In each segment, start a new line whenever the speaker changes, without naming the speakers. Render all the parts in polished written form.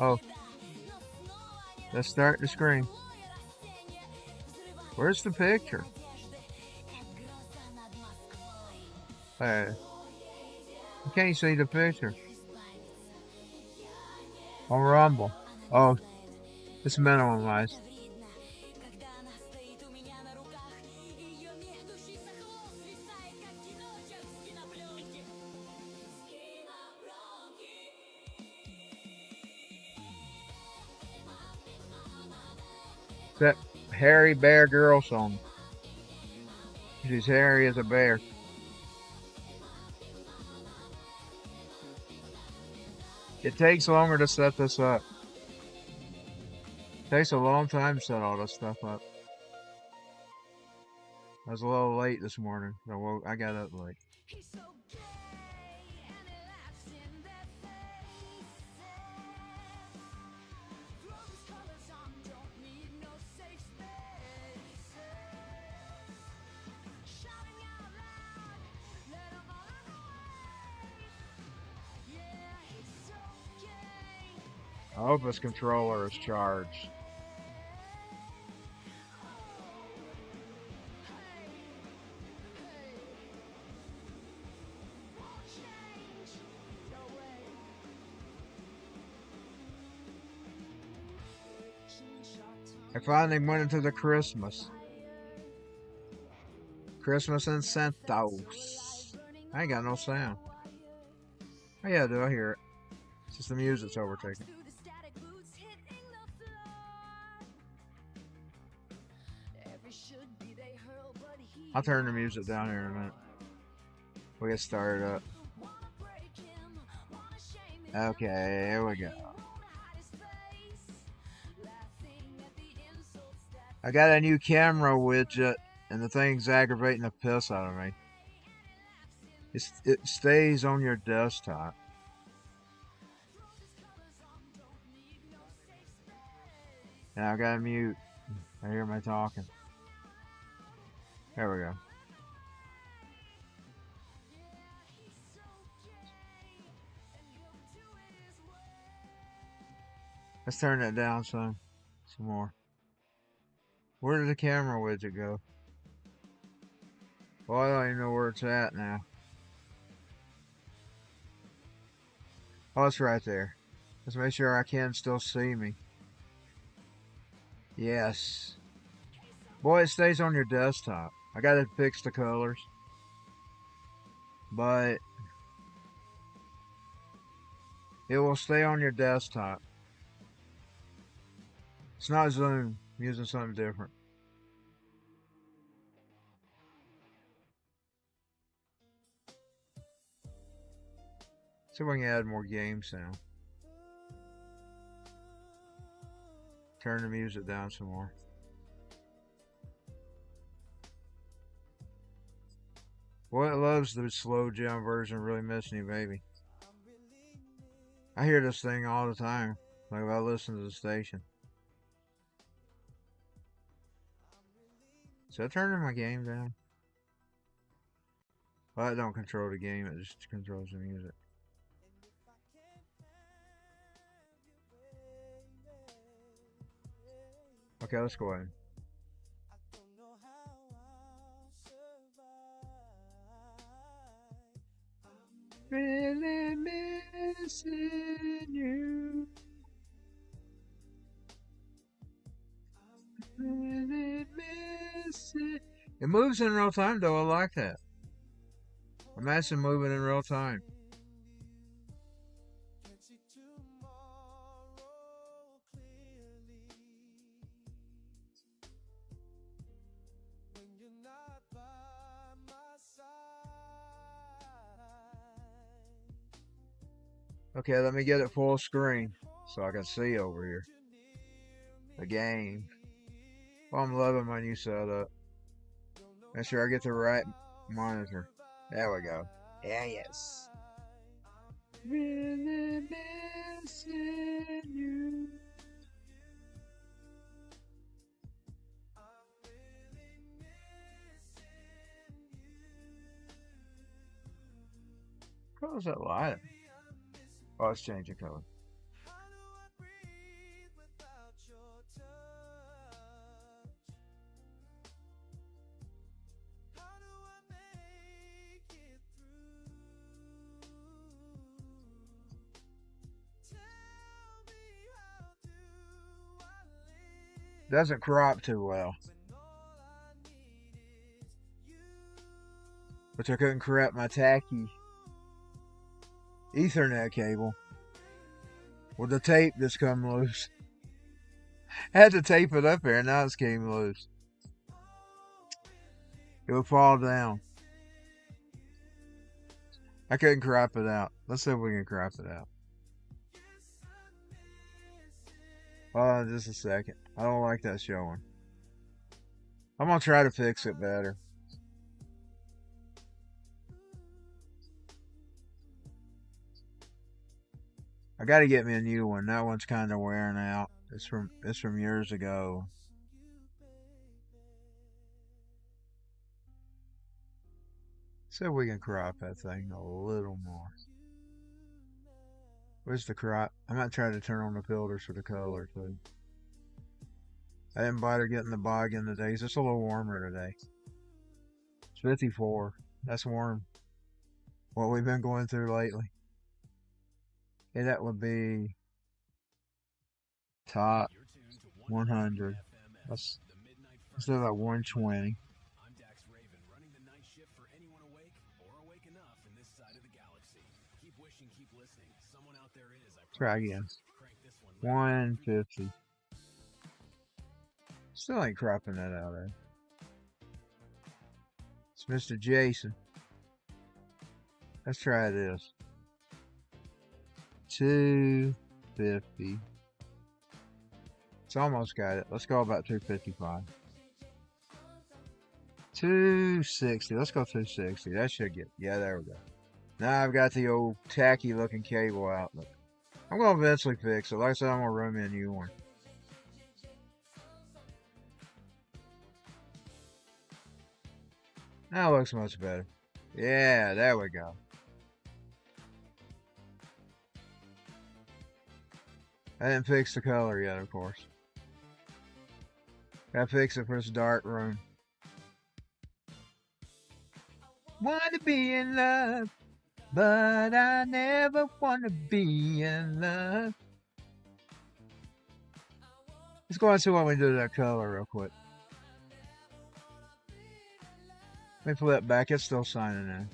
Oh, let's start the screen. Where's the picture? I can't see the picture. On Rumble. Oh, it's minimalized. That hairy bear girl song. She's hairy as a bear. It takes longer to set this up. It takes a long time to set all this stuff up. I was a little late this morning. I got up late. I hope this controller is charged. I finally went into the Christmas in Santos. I ain't got no sound. Oh yeah, do I hear it? It's just the music's overtaking. I'll turn the music down here in a minute. We'll get started up. Okay, here we go. I got a new camera widget, and the thing's aggravating the piss out of me. It stays on your desktop. Now I gotta mute. I hear my talking. There we go. Let's turn that down some more. Where did the camera widget go? Well, I don't even know where it's at now. Oh, it's right there. Let's make sure I can still see me. Yes. Boy, it stays on your desktop. I gotta fix the colors. But it will stay on your desktop. It's not Zoom. I'm using something different. See if we can add more game sound. Turn the music down some more. Boy, it loves the slow jam version. Really missing you, baby. I hear this thing all the time. Like if I listen to the station. So I turning my game down. Well, I don't control the game. It just controls the music. Okay, let's go ahead. Really missing you. Really missing. It moves in real time though. I like that. Imagine moving in real time. Okay, let me get it full screen so I can see over here. The game. Oh, I'm loving my new setup. Make sure I get the right monitor. There we go. Yeah, yes. Really missing you. What was that light? Oh, it's changing color. Doesn't crop too well. Which I couldn't correct my tacky Ethernet cable. With the tape that's come loose. I had to tape it up there, and now it's came loose. It would fall down. I couldn't crop it out. Let's see if we can crop it out. Hold on just a second. I don't like that showing. I'm going to try to fix it better. I got to get me a new one. That one's kind of wearing out. It's from years ago. So we can crop that thing a little more. Where's the crop? I might try to turn on the filters for the color too. I didn't bother getting the bog in today. It's just a little warmer today. It's 54. That's warm. What we've been going through lately. Yeah, that would be top 100. Let's do like 120. Try again. 150. Still ain't cropping that out there. It's Mr. Jason. Let's try this. 250. It's almost got it. Let's go about 255. 260. Let's go 260. That should get. Yeah, there we go. Now I've got the old tacky looking cable outlet. I'm going to eventually fix it. Like I said, I'm going to run me a new one. Now it looks much better. Yeah, there we go. I didn't fix the color yet, of course. Gotta fix it for this dark room. Wanna be in love, but I never wanna be in love. Let's go and see what we do to that color real quick. Let me flip back. It's still signing in.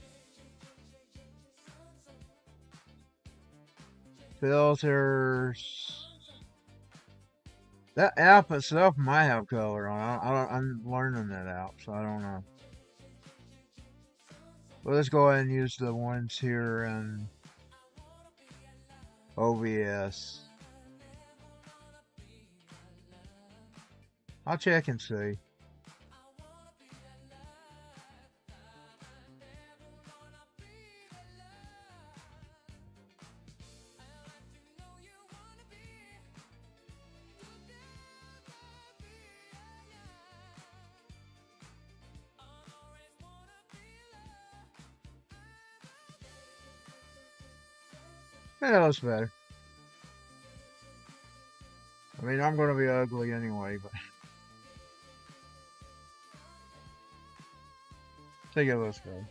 Filters. That app itself might have color on it. I'm learning that out, so I don't know. Well, let's go ahead and use the ones here in OBS. I'll check and see. Yeah, that looks better. I mean, I'm going to be ugly anyway, but I think it looks better.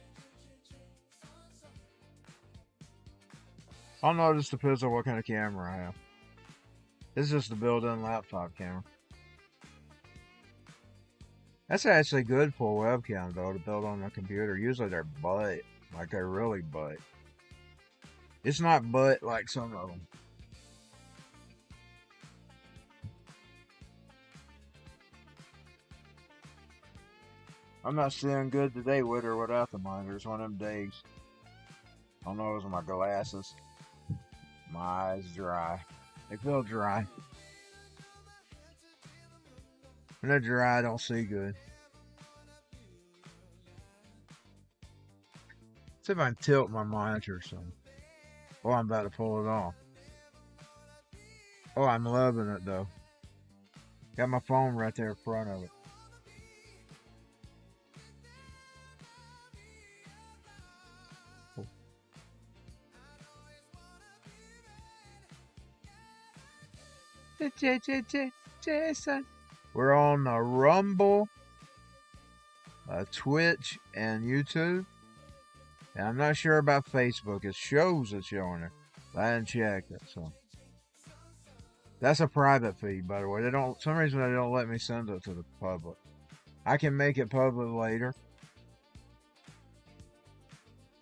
I'll notice depends on what kind of camera I have. This is just the built-in laptop camera. That's actually good for a webcam, though, to build on the computer. Usually they're butt. Like, they're really butt. It's not butt like some of them. I'm not seeing good today with or without the monitor. It's one of them days. I don't know, those are my glasses. My eyes dry. They feel dry. When they're dry, I don't see good. See if I can tilt my monitor or something. Oh, I'm about to pull it off. Oh, I'm loving it though. Got my phone right there in front of it. Jason. We're on Rumble, Twitch, and YouTube. And I'm not sure about Facebook. It shows it's showing it. I didn't check it, so. That's a private feed, by the way. They don't. Some reason they don't let me send it to the public. I can make it public later.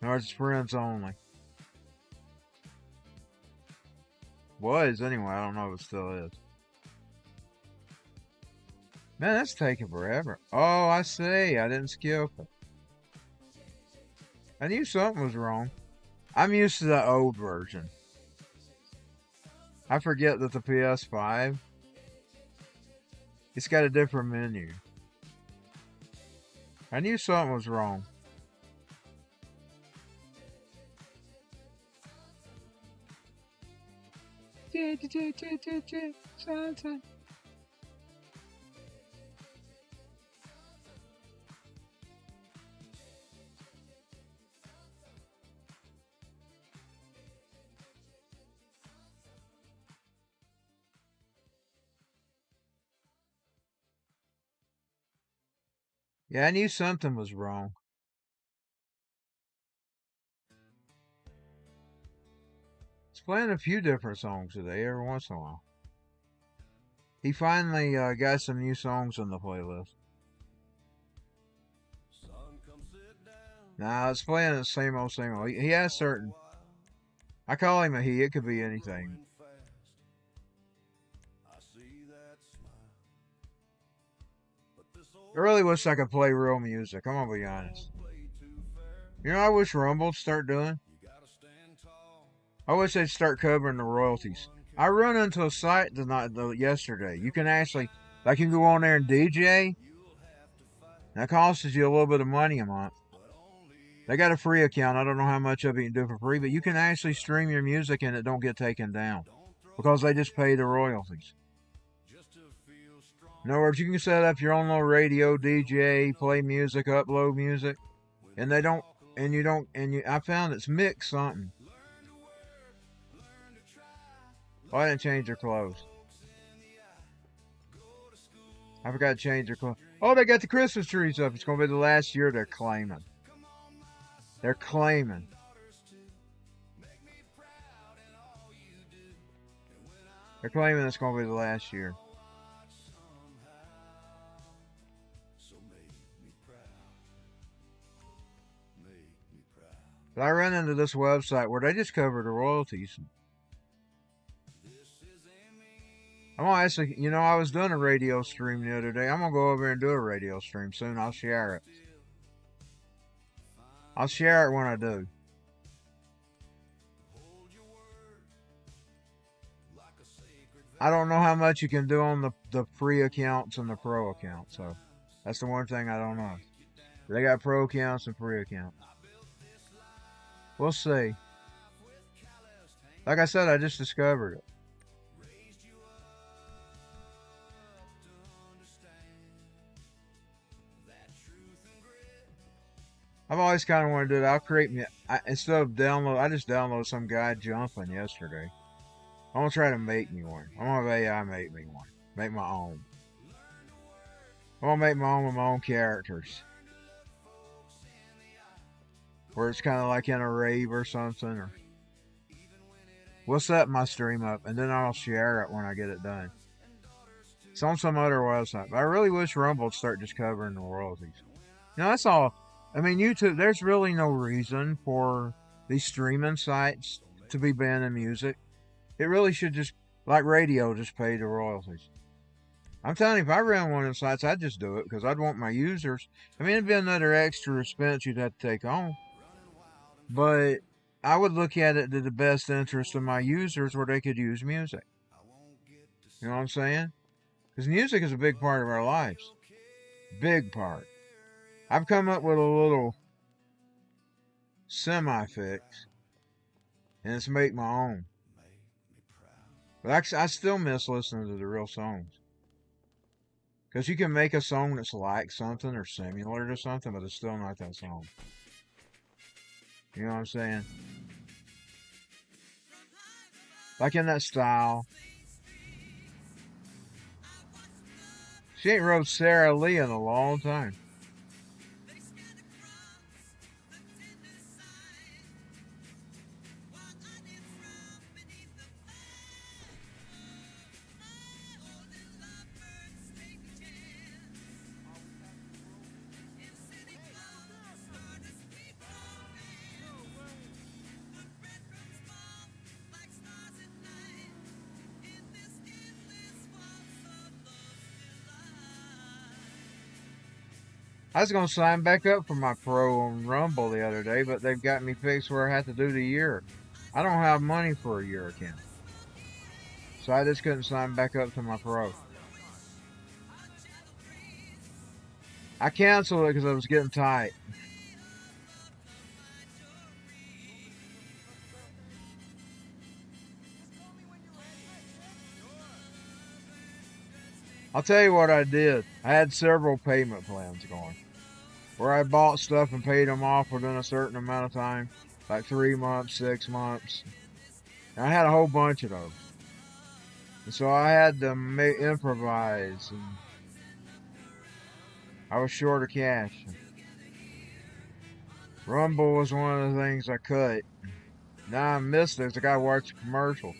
No, it's friends only. Was anyway. I don't know if it still is. Man, that's taking forever. Oh, I see. I didn't skip it. I knew something was wrong. I'm used to the old version. I forget that the PS5, it's got a different menu. I knew something was wrong. Yeah, I knew something was wrong. It's playing a few different songs today, every once in a while. He finally got some new songs on the playlist. Nah, it's playing the same old, same old. He has certain. I call him a he. It could be anything. I really wish I could play real music. I'm gonna be honest. You know, I wish Rumble would start doing. I wish they'd start covering the royalties. I run into a site yesterday. You can actually, like, you can go on there and DJ. That costs you a little bit of money a month. They got a free account. I don't know how much of it you can do for free, but you can actually stream your music and it don't get taken down because they just pay the royalties. In other words, you can set up your own little radio, DJ, play music, upload music, and they don't, and you don't, and you. I found it's mixed something. Oh, I didn't change their clothes. I forgot to change their clothes. Oh, they got the Christmas trees up. It's going to be the last year they're claiming. They're claiming. They're claiming it's going to be the last year. But I ran into this website where they just cover the royalties. I'm gonna actually, you know, I was doing a radio stream the other day. I'm gonna go over and do a radio stream soon. I'll share it. I'll share it when I do. I don't know how much you can do on the free accounts and the pro accounts. So that's the one thing I don't know. They got pro accounts and free accounts. We'll see. Like I said, I just discovered it. I've always kind of wanted to do it. I'll create me instead of download. I just downloaded some guy jumping yesterday. I'm gonna try to make me one. I'm gonna have AI make me one. Make my own. I'm gonna make my own with my own characters. Where it's kind of like in a rave or something. Or we'll set my stream up and then I'll share it when I get it done. It's on some other website. But I really wish Rumble would start just covering the royalties. You know, that's all. I mean, YouTube, there's really no reason for these streaming sites to be banning music. It really should just, like radio, just pay the royalties. I'm telling you, if I ran one of the sites, I'd just do it because I'd want my users. I mean, it'd be another extra expense you'd have to take on. But I would look at it to the best interest of my users where they could use music. You know what I'm saying? Because music is a big part of our lives. Big part. I've come up with a little semi-fix. And it's make my own. But I still miss listening to the real songs. Because you can make a song that's like something or similar to something, but it's still not that song. You know what I'm saying? Like in that style. She ain't wrote Sarah Lee in a long time. I was going to sign back up for my pro on Rumble the other day, but they've got me fixed where I have to do the year. I don't have money for a year account. So I just couldn't sign back up to my pro. I canceled it because I was getting tight. I'll tell you what I did. I had several payment plans going, where I bought stuff and paid them off within a certain amount of time, like 3 months, 6 months. And I had a whole bunch of those. And so I had to improvise, and I was short of cash. Rumble was one of the things I cut. Now I missed it. I gotta watch a commercial.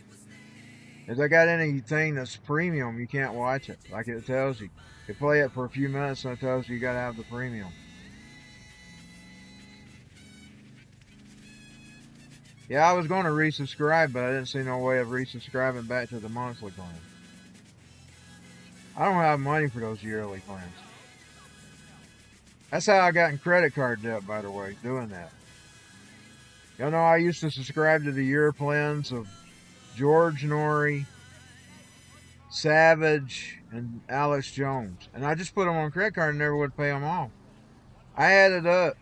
If they got anything that's premium, you can't watch it. Like it tells you. You play it for a few minutes and it tells you you gotta have the premium. Yeah, I was going to resubscribe, but I didn't see no way of resubscribing back to the monthly plan. I don't have money for those yearly plans. That's how I got in credit card debt, by the way, doing that. You know, I used to subscribe to the year plans of George Norrie, Savage, and Alex Jones. And I just put them on credit card and never would pay them off. I added up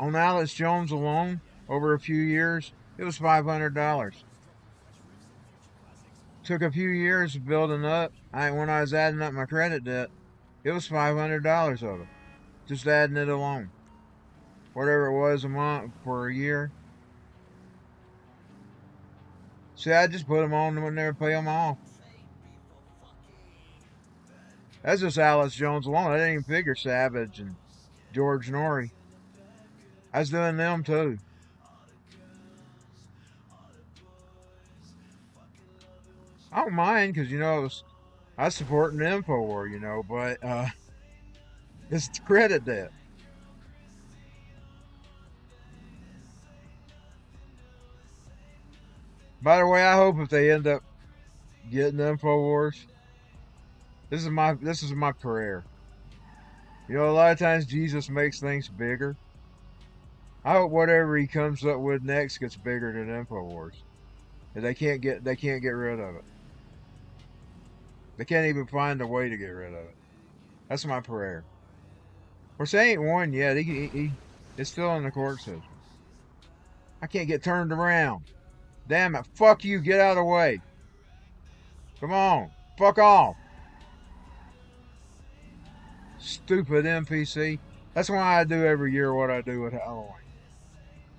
on Alex Jones alone over a few years, it was $500. Took a few years of building up. When I was adding up my credit debt, it was $500 of it. Just adding it alone. Whatever it was a month for a year. See, I just put them on and would never pay them off. That's just Alex Jones alone. I didn't even figure Savage and George Norrie. I was doing them too. I don't mind because, you know, I was supporting the InfoWar, you know, but it's credit debt. By the way, I hope if they end up getting InfoWars, this is my prayer. You know, a lot of times Jesus makes things bigger. I hope whatever he comes up with next gets bigger than InfoWars. And they can't get rid of it. They can't even find a way to get rid of it. That's my prayer. Of course, they ain't won yet. It's still in the court system. I can't get turned around. Damn it. Fuck you. Get out of the way. Come on. Fuck off. Stupid NPC. That's why I do every year what I do with Halloween.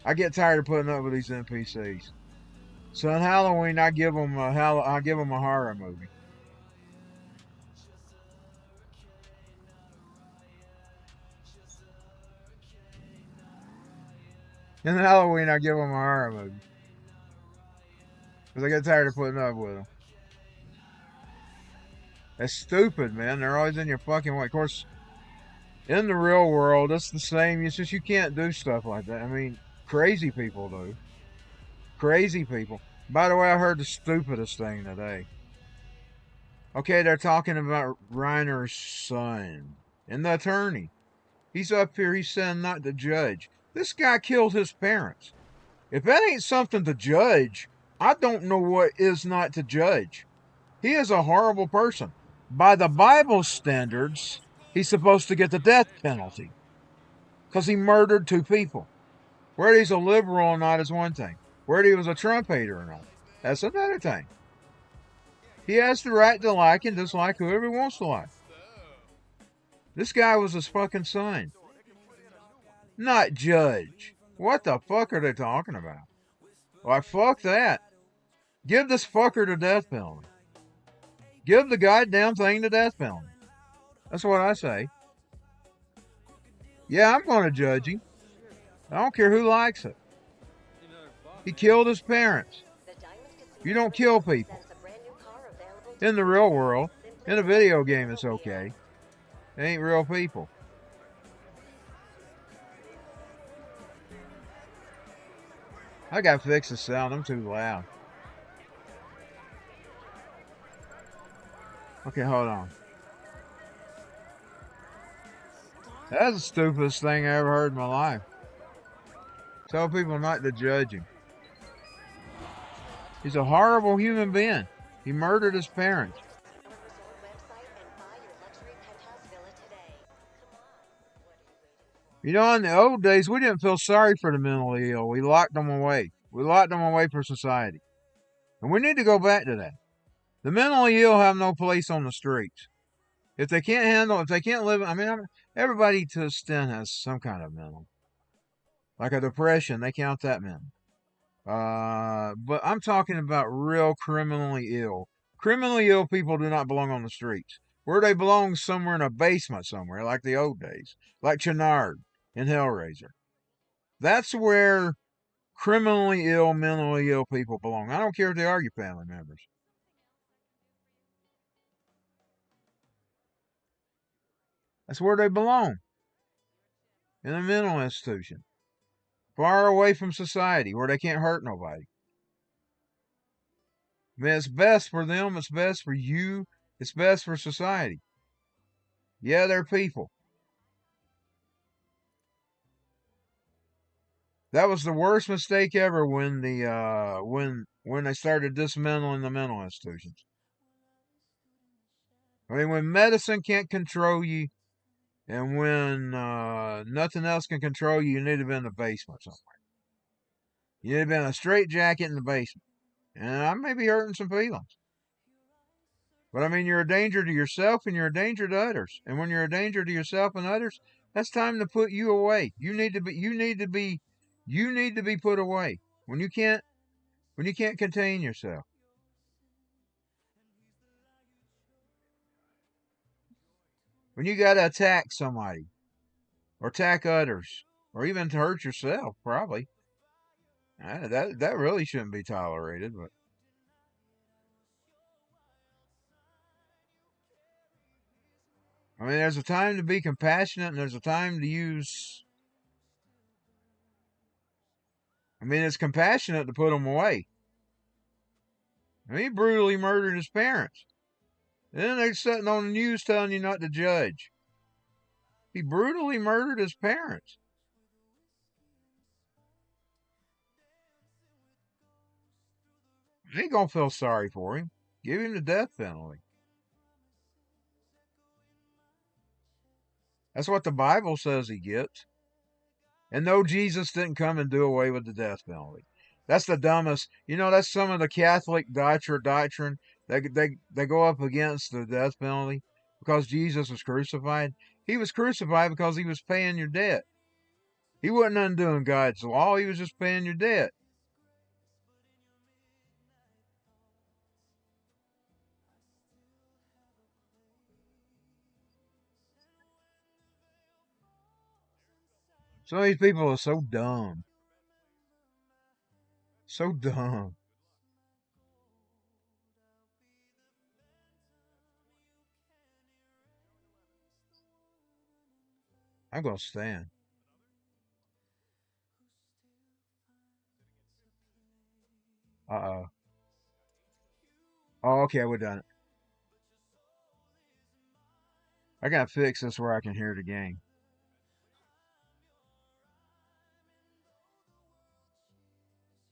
I get tired of putting up with these NPCs. So on Halloween, I give them a horror movie. In Halloween, I give them a horror movie. Because I get tired of putting up with them. That's stupid, man. They're always in your fucking way. Of course, in the real world, it's the same. It's just you can't do stuff like that. I mean, crazy people do. Crazy people. By the way, I heard the stupidest thing today. Okay, they're talking about Reiner's son and the attorney. He's up here, he's saying not to judge. This guy killed his parents. If that ain't something to judge, I don't know what is not to judge. He is a horrible person. By the Bible standards, he's supposed to get the death penalty. Because he murdered 2 people. Whether he's a liberal or not is one thing. Whether he was a Trump hater or not, that's another thing. He has the right to like and dislike whoever he wants to like. This guy was his fucking son. Not judge. What the fuck are they talking about? Like, fuck that. Give this fucker the death penalty. Give the goddamn thing the death penalty. That's what I say. Yeah, I'm going to judge him. I don't care who likes it. He killed his parents. You don't kill people. In the real world, in a video game, it's okay. They ain't real people. I gotta fix the sound. I'm too loud. Okay, hold on. That's the stupidest thing I ever heard in my life. Tell people not to judge him. He's a horrible human being. He murdered his parents. You know, in the old days, we didn't feel sorry for the mentally ill. We locked them away. We locked them away for society. And we need to go back to that. The mentally ill have no place on the streets. If they can't handle, if they can't live, everybody to a extent has some kind of mental. Like a depression, they count that mental. But I'm talking about real criminally ill. Criminally ill people do not belong on the streets. Where they belong, somewhere in a basement somewhere, like the old days, like Chenard in Hellraiser. That's where criminally ill, mentally ill people belong. I don't care if they are your family members. That's where they belong, in a mental institution, far away from society, where they can't hurt nobody. I mean, it's best for them, it's best for you, it's best for society. Yeah, they're people. That was the worst mistake ever when when they started dismantling the mental institutions. I mean, when medicine can't control you, and when nothing else can control you, you need to be in the basement somewhere. You need to be in a straitjacket in the basement. And I may be hurting some feelings. But I mean, you're a danger to yourself and you're a danger to others. And when you're a danger to yourself and others, that's time to put you away. You need to be put away. When you can't contain yourself. When you got to attack somebody or attack others or even to hurt yourself, probably. That really shouldn't be tolerated, but I mean, there's a time to be compassionate and there's a time to use. I mean, it's compassionate to put them away. I mean, he brutally murdered his parents. And then they're sitting on the news telling you not to judge. He brutally murdered his parents. You ain't gonna feel sorry for him. Give him the death penalty. That's what the Bible says he gets. And no, Jesus didn't come and do away with the death penalty. That's the dumbest. You know, that's some of the Catholic doctrine. They go up against the death penalty because Jesus was crucified. He was crucified because he was paying your debt. He wasn't undoing God's law. He was just paying your debt. Some of these people are so dumb. So dumb. I'm gonna stand. Uh-oh. Oh, okay, we're done. I gotta fix this where I can hear the game.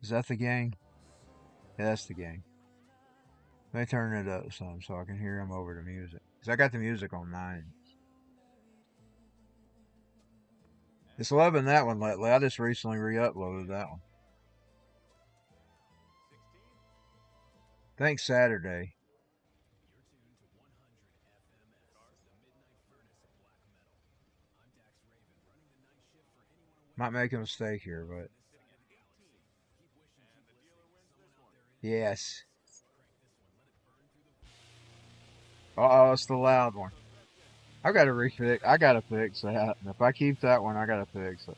Is that the game? Yeah, that's the game. Let me turn it up some so I can hear him over the music. Because I got the music on 9. It's loving that one lately. I just recently re-uploaded that one. Thanks Saturday. Might make a mistake here, but yes. Uh-oh, it's the loud one. I gotta fix that. And if I keep that one, I gotta fix it.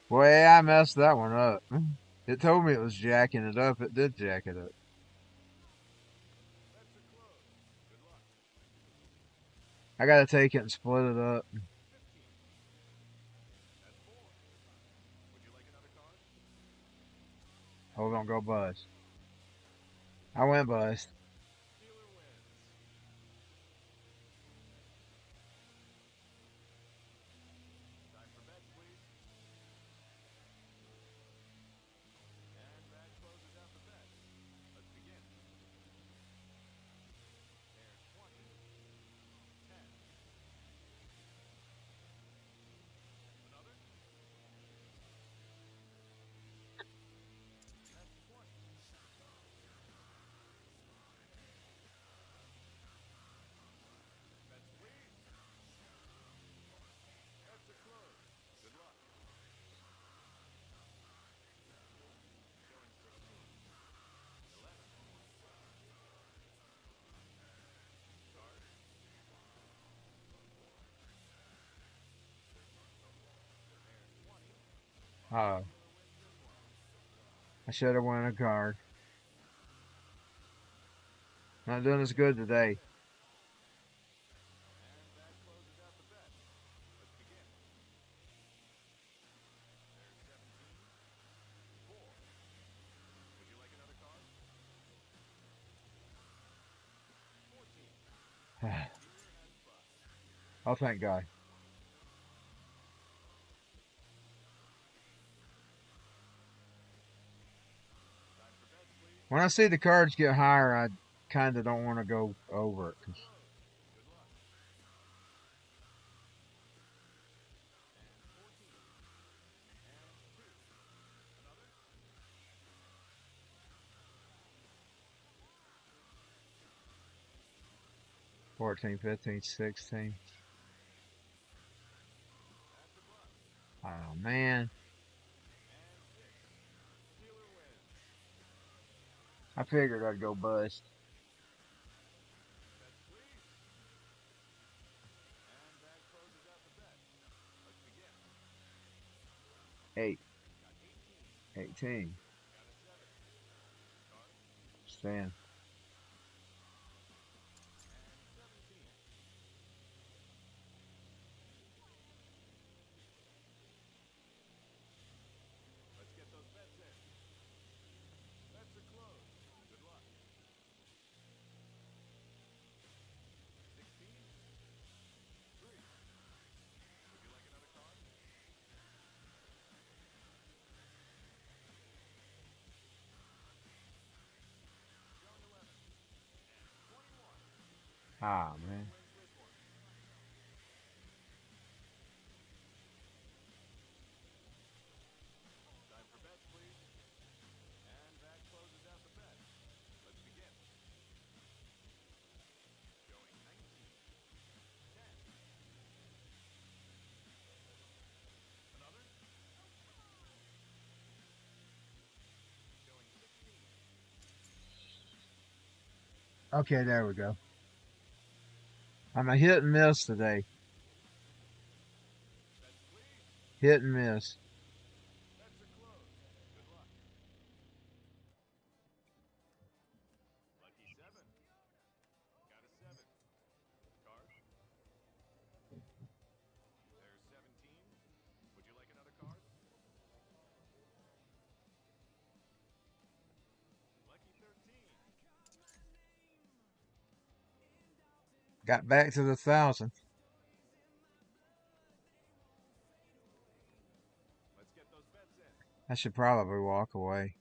Boy, I messed that one up. It told me it was jacking it up. It did jack it up. I gotta take it and split it up. Hold on, go bust. I went bust. Oh, I should have won a card. Not doing as good today. Oh, thank God. When I see the cards get higher, I kind of don't want to go over it. 14, 15, 16. Oh, man. I figured I'd go bust. Eight, 18. Stand. Ah, man. Okay, there we go. I'm a hit and miss today. Hit and miss. Got back to the 1,000. I should probably walk away.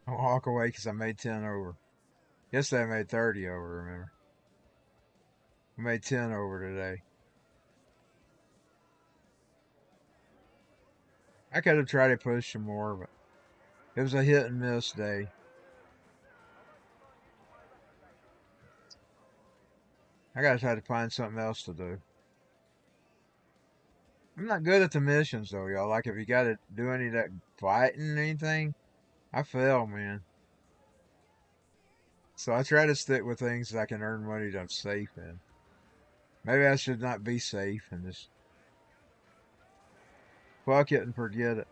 I'll walk away because I made 10 over. Yesterday I made 30 over, remember? I made 10 over today. I could have tried to push some more, but it was a hit and miss day. I gotta try to find something else to do. I'm not good at the missions though, y'all. Like if you gotta do any of that fighting or anything, I fail, man. So I try to stick with things that I can earn money that I'm safe in. Maybe I should not be safe and just fuck it and forget it.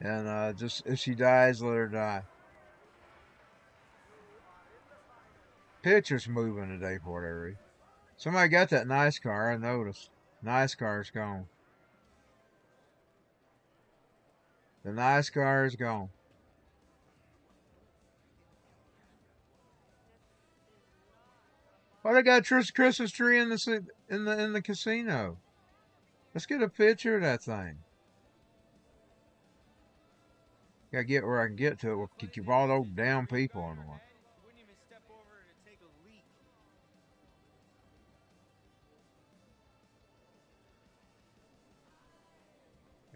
And just if she dies, let her die. Picture's moving today for whatever reason. Somebody got that nice car, I noticed. Nice car's gone. The nice car is gone. Why they got a Christmas tree in the casino? Let's get a picture of that thing. Gotta get where I can get to it. We'll keep all those damn people on the one.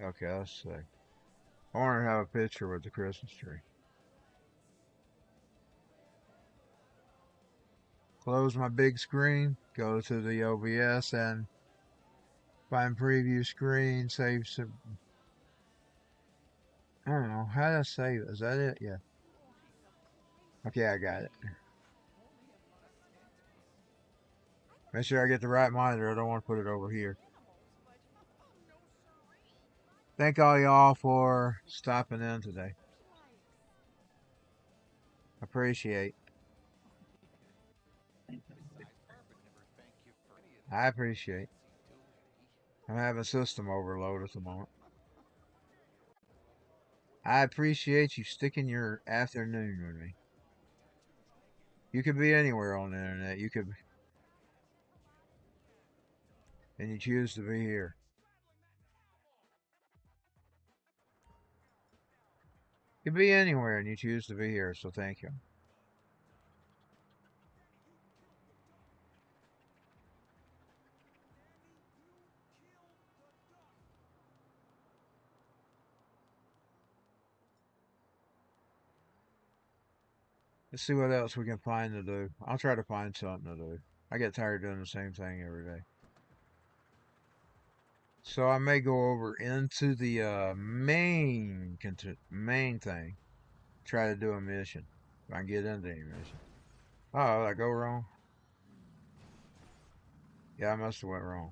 Okay, let's see. I want to have a picture with the Christmas tree. close my big screen, go to the OBS and find preview screen, save some. I don't know. How do I save it? Is that it? Yeah. Okay, I got it. Make sure I get the right monitor. I don't want to put it over here. Thank all y'all for stopping in today. Appreciate. I appreciate. I'm having system overload at the moment. I appreciate you sticking your afternoon with me. You could be anywhere on the internet. You could, and you choose to be here. You could be anywhere and you choose to be here, so thank you. Let's see what else we can find to do. I'll try to find something to do. I get tired doing the same thing every day. So I may go over into the main thing. Try to do a mission. If I can get into any mission. Oh, did I go wrong? Yeah, I must have went wrong.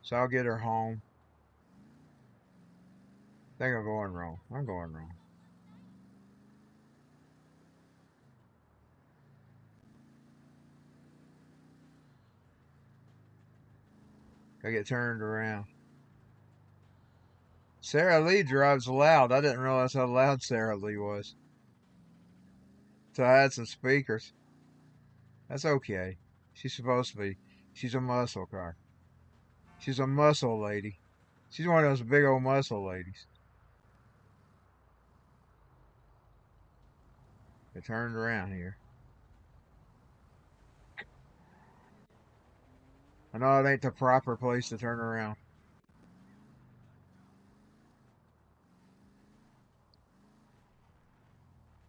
So I'll get her home. I think I'm going wrong. I'm going wrong. I get turned around. Sarah Lee drives loud. I didn't realize how loud Sarah Lee was. So I had some speakers. That's okay. She's supposed to be. She's a muscle car. She's a muscle lady. She's one of those big old muscle ladies. They turned around here. I know it ain't the proper place to turn around.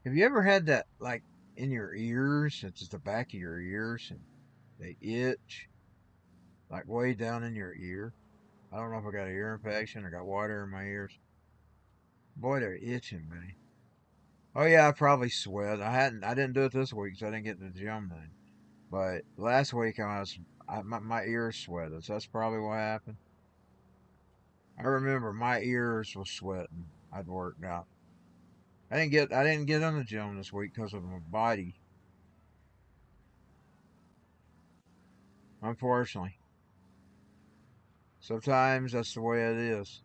Have you ever had that, like, in your ears? It's just the back of your ears and they itch, like way down in your ear. I don't know if I got an ear infection or got water in my ears. Boy, they're itching, man. Oh yeah, I probably sweat. I didn't do it this week because I didn't get to the gym then. But last week my ears sweated, so that's probably what happened. I remember my ears was sweating. I'd worked out. I didn't get in the gym this week because of my body, unfortunately. Sometimes that's the way it is.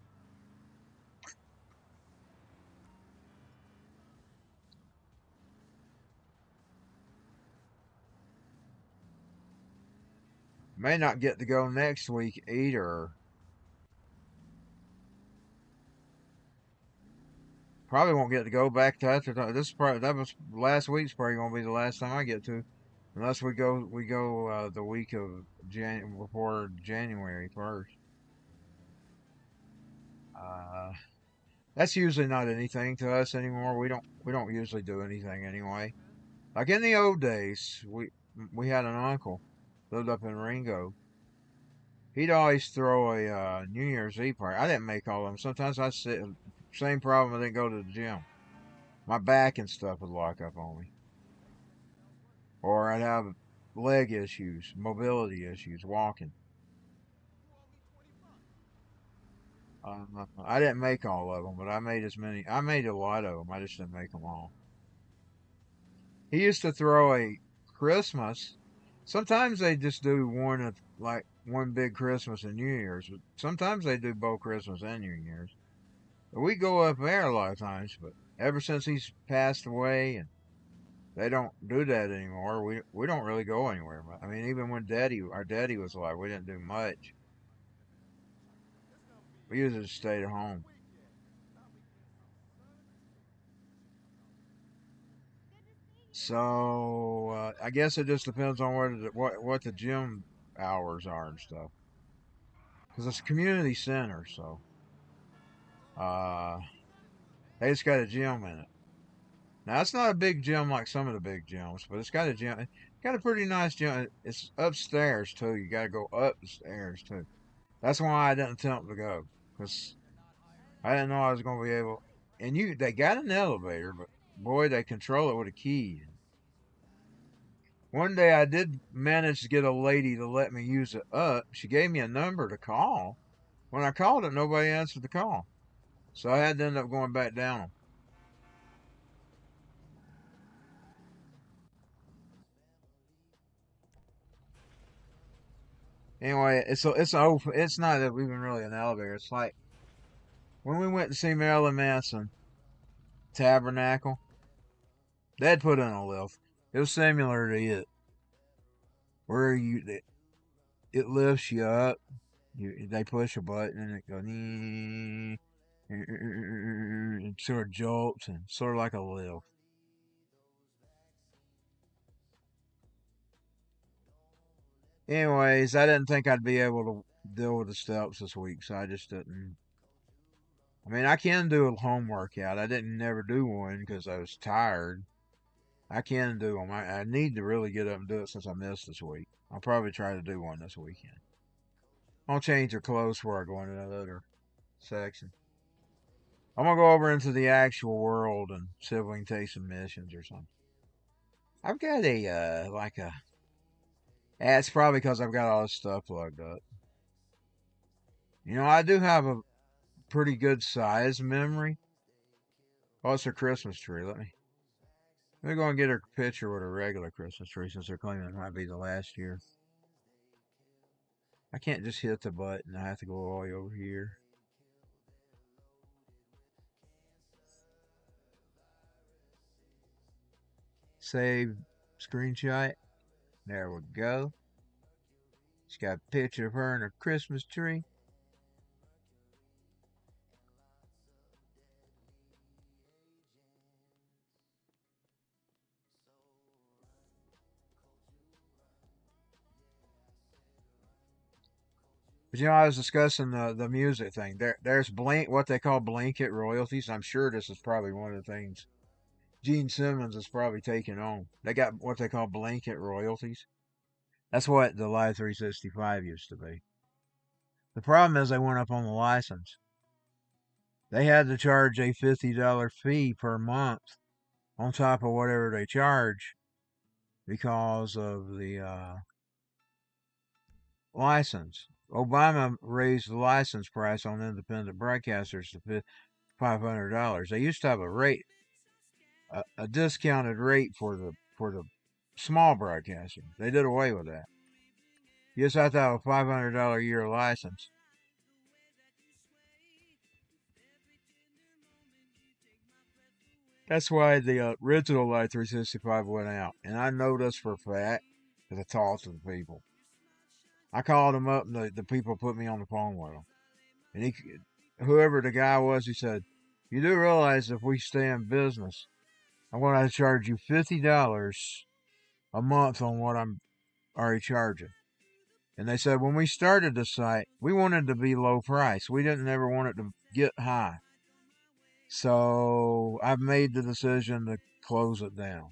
May not get to go next week either. Probably won't get to go back to after that was last week's probably gonna be the last time I get to, unless we go the week of before January 1st. Uh, that's usually not anything to us anymore. We don't usually do anything anyway. Like in the old days, we had an uncle lived up in Ringo. He'd always throw a New Year's Eve party. I didn't make all of them. Sometimes I sit. Same problem. I didn't go to the gym. My back and stuff would lock up on me, or I'd have leg issues, mobility issues, walking. I didn't make all of them, but I made as many. I made a lot of them. I just didn't make them all. He used to throw a Christmas. Sometimes they just do one of like one big Christmas and New Year's. But sometimes they do both Christmas and New Year's. But we go up there a lot of times. But ever since he's passed away, and they don't do that anymore, we don't really go anywhere. I mean, even when our daddy was alive, we didn't do much. We usually just stayed at home. So I guess it just depends on what the gym hours are and stuff. Because it's a community center, so uh, they just got a gym in it. Now it's not a big gym like some of the big gyms, but it's got a gym. It's got a pretty nice gym. It's upstairs too. You got to go up the stairs too. That's why I didn't attempt to go, because I didn't know I was going to be able. And they got an elevator, but boy, they control it with a key. One day I did manage to get a lady to let me use it up. She gave me a number to call. When I called it, nobody answered the call. So I had to end up going back down. Anyway, it's not even really an elevator. It's like when we went to see Marilyn Manson Tabernacle, they'd put in a lift. It was similar to it, where it lifts you up. They push a button and it goes, and sort of jolts and sort of like a lift. Anyways, I didn't think I'd be able to deal with the steps this week, so I just didn't. I mean, I can do a home workout. I didn't never do one because I was tired. I can do them. I need to really get up and do it since I missed this week. I'll probably try to do one this weekend. I'll change your clothes before I go into that other section. I'm gonna go over into the actual world and see if we can take some missions or something. I've got it's probably because I've got all this stuff plugged up. I do have a pretty good size memory. Oh, it's a Christmas tree. Let me go and get a picture with a regular Christmas tree since they're claiming it might be the last year. I can't just hit the button. I have to go all the way over here. Save screenshot. There we go. She's got a picture of her and her Christmas tree. But I was discussing the music thing. There's what they call blanket royalties. I'm sure this is probably one of the things Gene Simmons is probably taking on. They got what they call blanket royalties. That's what the Live 365 used to be. The problem is they went up on the license. They had to charge a $50 fee per month on top of whatever they charge because of the license. Obama raised the license price on independent broadcasters to $500. They used to have a discounted rate for the small broadcasting. They did away with that. You just have to have a $500 a year license. That's why the original Light 365 went out. And I know this for a fact because I talked to the people. I called them up and the people put me on the phone with them. And whoever the guy was, he said, "You do realize if we stay in business, I'm going to charge you $50 a month on what I'm already charging." And they said, when we started the site, we wanted to be low price. We didn't ever want it to get high. So I've made the decision to close it down.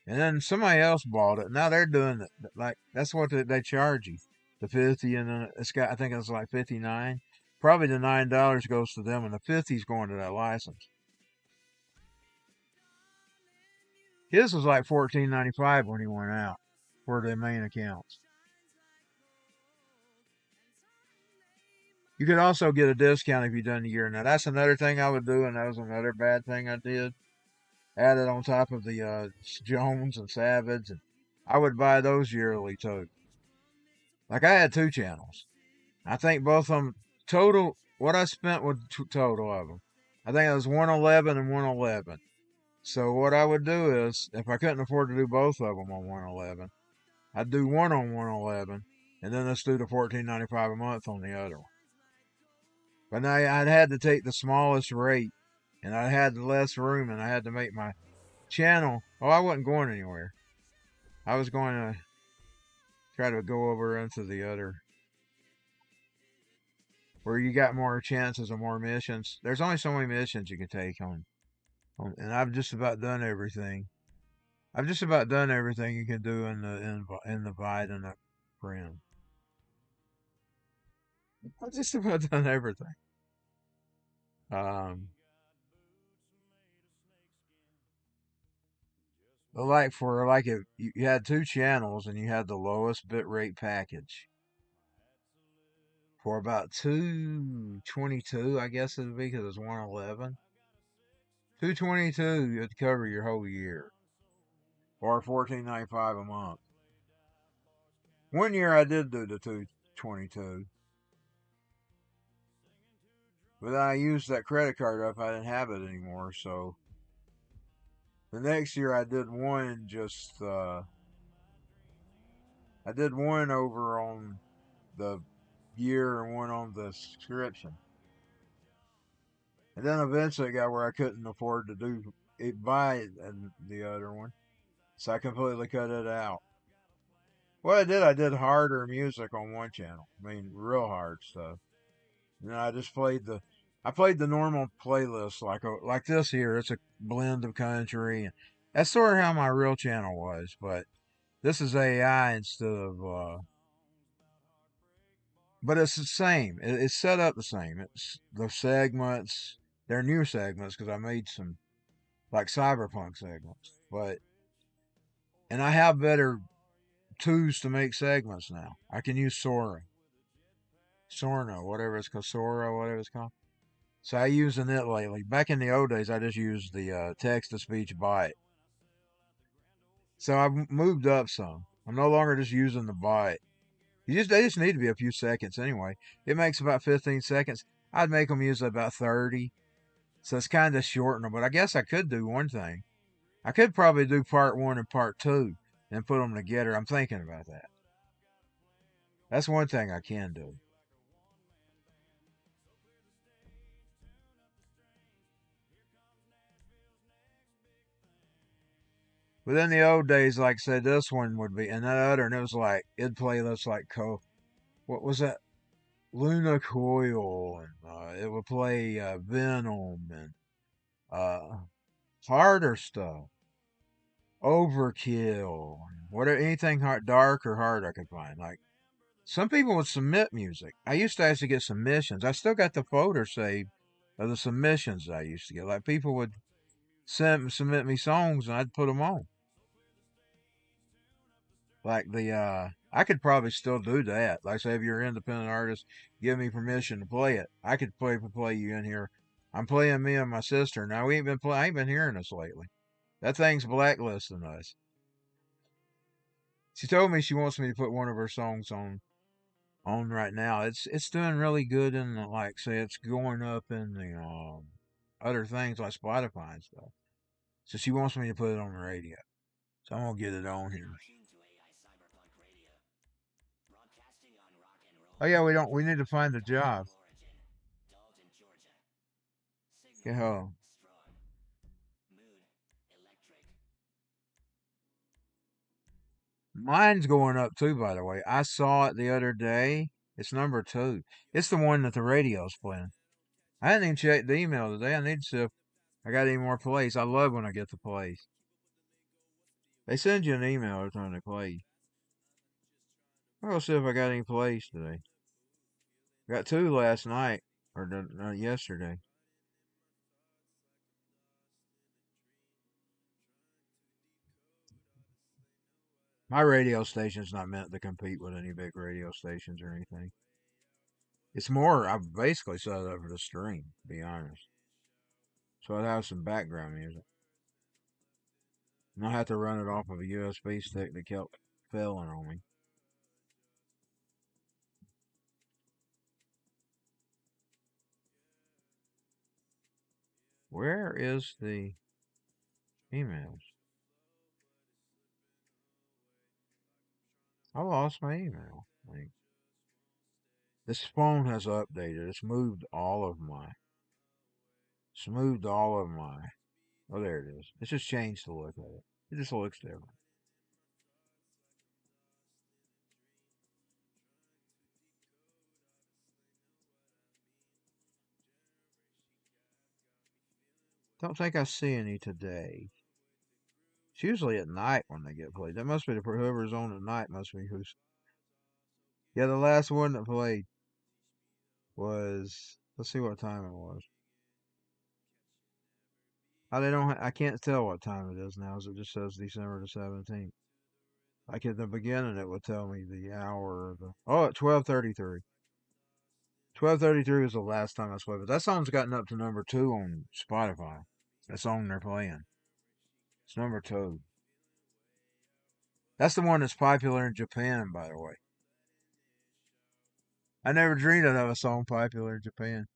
And then somebody else bought it. Now they're doing it like that's what they charge you, the 50, and then I think it's like 59. Probably the $9 goes to them, and the 50's going to that license. His was like $14.95 when he went out for the main accounts. You could also get a discount if you done the year. Now that's another thing I would do, and that was another bad thing I did. Added on top of the Jones and Savage, and I would buy those yearly too. Like I had two channels. I think both of them total. What I spent with total of them, I think it was 111 and 111. So what I would do is, if I couldn't afford to do both of them on 111, I'd do one on 111, and then let's do the $14.95 a month on the other one. But now I'd had to take the smallest rate, and I had less room, and I had to make my channel. Oh, I wasn't going anywhere. I was going to try to go over into the other, where you got more chances of more missions. There's only so many missions you can take on And I've just about done everything. I've just about done everything you can do in the Vite and the friend. I've just about done everything. Um, but like for like if you had two channels and you had the lowest bitrate package for about 222, I guess it'd be because it's 111. 222, it'd cover your whole year, or 14.95 a month. One year I did do the 222, but then I used that credit card up. I didn't have it anymore, so the next year I did one I did one over on the year and one on the subscription. And then eventually it got where I couldn't afford to buy the other one. So I completely cut it out. What I did harder music on one channel. I mean, real hard stuff. And I just I played the normal playlist like this here. It's a blend of country. And that's sort of how my real channel was, but this is AI instead of, but it's the same. It's set up the same. It's the segments. They're new segments because I made some like cyberpunk segments, and I have better tools to make segments now. I can use Sorno, whatever it's called, Sora, whatever it's called. So I using it lately. Back in the old days, I just used the text to speech bite. So I've moved up some. I'm no longer just using the bite. They just need to be a few seconds anyway. It makes about 15 seconds. I'd make them use about 30. So it's kind of shortening. But I guess I could do one thing. I could probably do part one and part two and put them together. I'm thinking about that. That's one thing I can do. But in the old days, like I said, this one would be, and that other, and it was like, it'd play this like, what was that? Luna Coil, and it would play Venom and uh, harder stuff, Overkill, whatever, anything dark or hard I could find. Like some people would submit music. I used to actually get submissions. I still got the folder saved of the submissions I used to get. Like people would submit me songs, and I'd put them on. Like I could probably still do that. Like say if you're an independent artist, give me permission to play it. I could play you in here. I'm playing me and my sister. Now I ain't been hearing this lately. That thing's blacklisting us. She told me she wants me to put one of her songs on right now. It's doing really good in the, like say it's going up in the other things like Spotify and stuff. So she wants me to put it on the radio. So I'm gonna get it on here. Oh yeah, we need to find a job. Yeah. Mine's going up too, by the way. I saw it the other day. It's number two. It's the one that the radio's playing. I hadn't even checked the email today. I need to see if I got any more plays. I love when I get the plays. They send you an email every time they play. I'll see if I got any plays today. Got two last night or yesterday. My radio station's not meant to compete with any big radio stations or anything. It's more, I've basically set it up for the stream, to be honest. So I'd have some background music. And I had to run it off of a USB stick that kept failing on me. Where is the emails? I lost my email. Like, this phone has updated. It's moved all of my. Oh, there it is. It's just changed the look of it. It just looks different. Don't think I see any today. It's usually at night when they get played. That must be whoever's on at night must be who's. Yeah, the last one that played was. Let's see what time it was. They don't. I can't tell what time it is now, so it just says December the 17th. Like at the beginning, it would tell me the hour. At 12:33. 12:33 was the last time I played, but that song's gotten up to number 2 on Spotify. That song they're playing. It's number 2. That's the one that's popular in Japan, by the way. I never dreamed I'd have a song popular in Japan.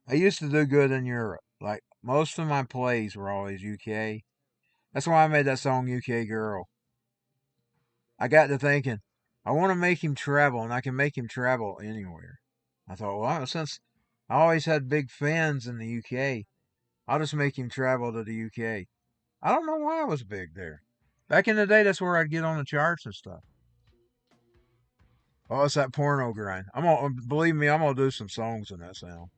I used to do good in Europe. Like most of my plays were always UK. That's why I made that song UK Girl. I got to thinking, I want to make him travel, and I can make him travel anywhere. I thought, well, since I always had big fans in the UK, I'll just make him travel to the UK. I don't know why I was big there. Back in the day, that's where I'd get on the charts and stuff. Oh, it's that porno grind. Believe me, I'm gonna do some songs in that sound.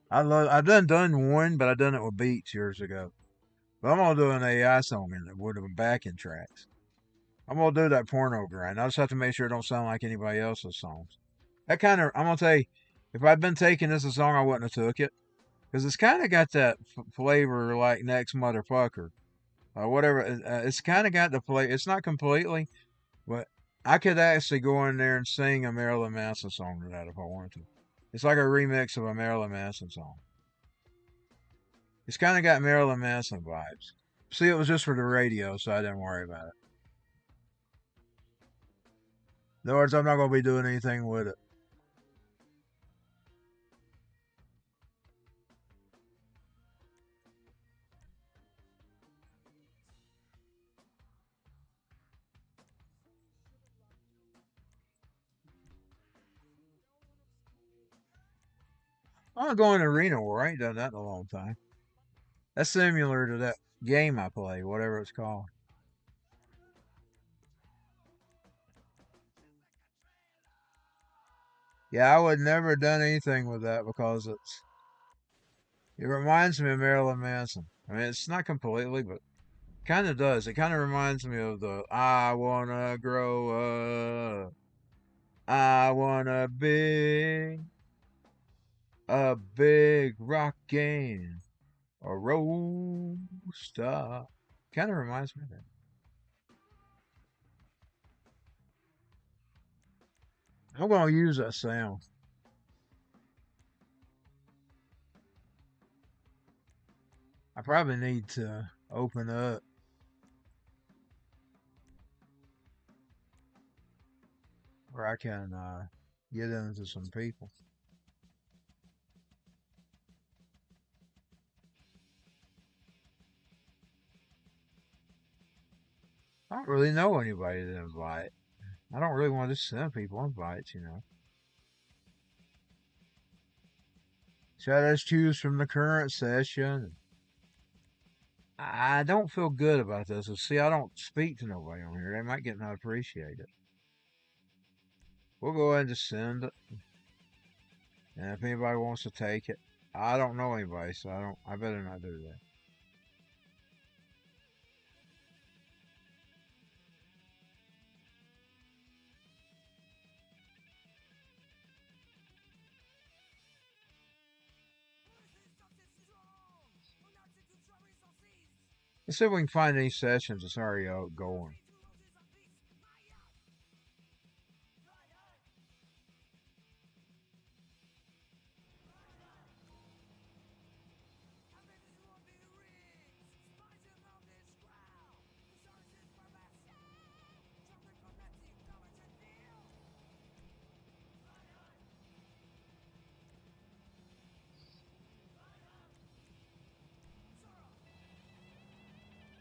I done one, but I done it with beats years ago. But I'm gonna do an AI song in it with the backing tracks. I'm gonna do that porno grind. I just have to make sure it don't sound like anybody else's songs. I'm gonna tell you, if I'd been taking this a song, I wouldn't have took it. Because it's kind of got that flavor like Next Motherfucker. Whatever. It's kind of got the flavor. It's not completely, but I could actually go in there and sing a Marilyn Manson song to that if I wanted to. It's like a remix of a Marilyn Manson song. It's kind of got Marilyn Manson vibes. See, it was just for the radio, so I didn't worry about it. In other words, I'm not going to be doing anything with it. I'm going to Arena War. I ain't done that in a long time. That's similar to that game I play, whatever it's called. Yeah, I would never have done anything with that because it reminds me of Marilyn Manson. I mean, it's not completely, but kind of does. It kind of reminds me of the I wanna grow up. I wanna be a big rockin' a roll star. Kind of reminds me of that. I'm gonna use that sound. I probably need to open up where I can get into some people. I don't really know anybody to invite. I don't really want to send people invites. So I just choose from the current session. I don't feel good about this. See, I don't speak to nobody on here. They might get not appreciate it. We'll go ahead and just send it. And if anybody wants to take it, I don't know anybody, so I better not do that. Let's see if we can find any sessions that's already going.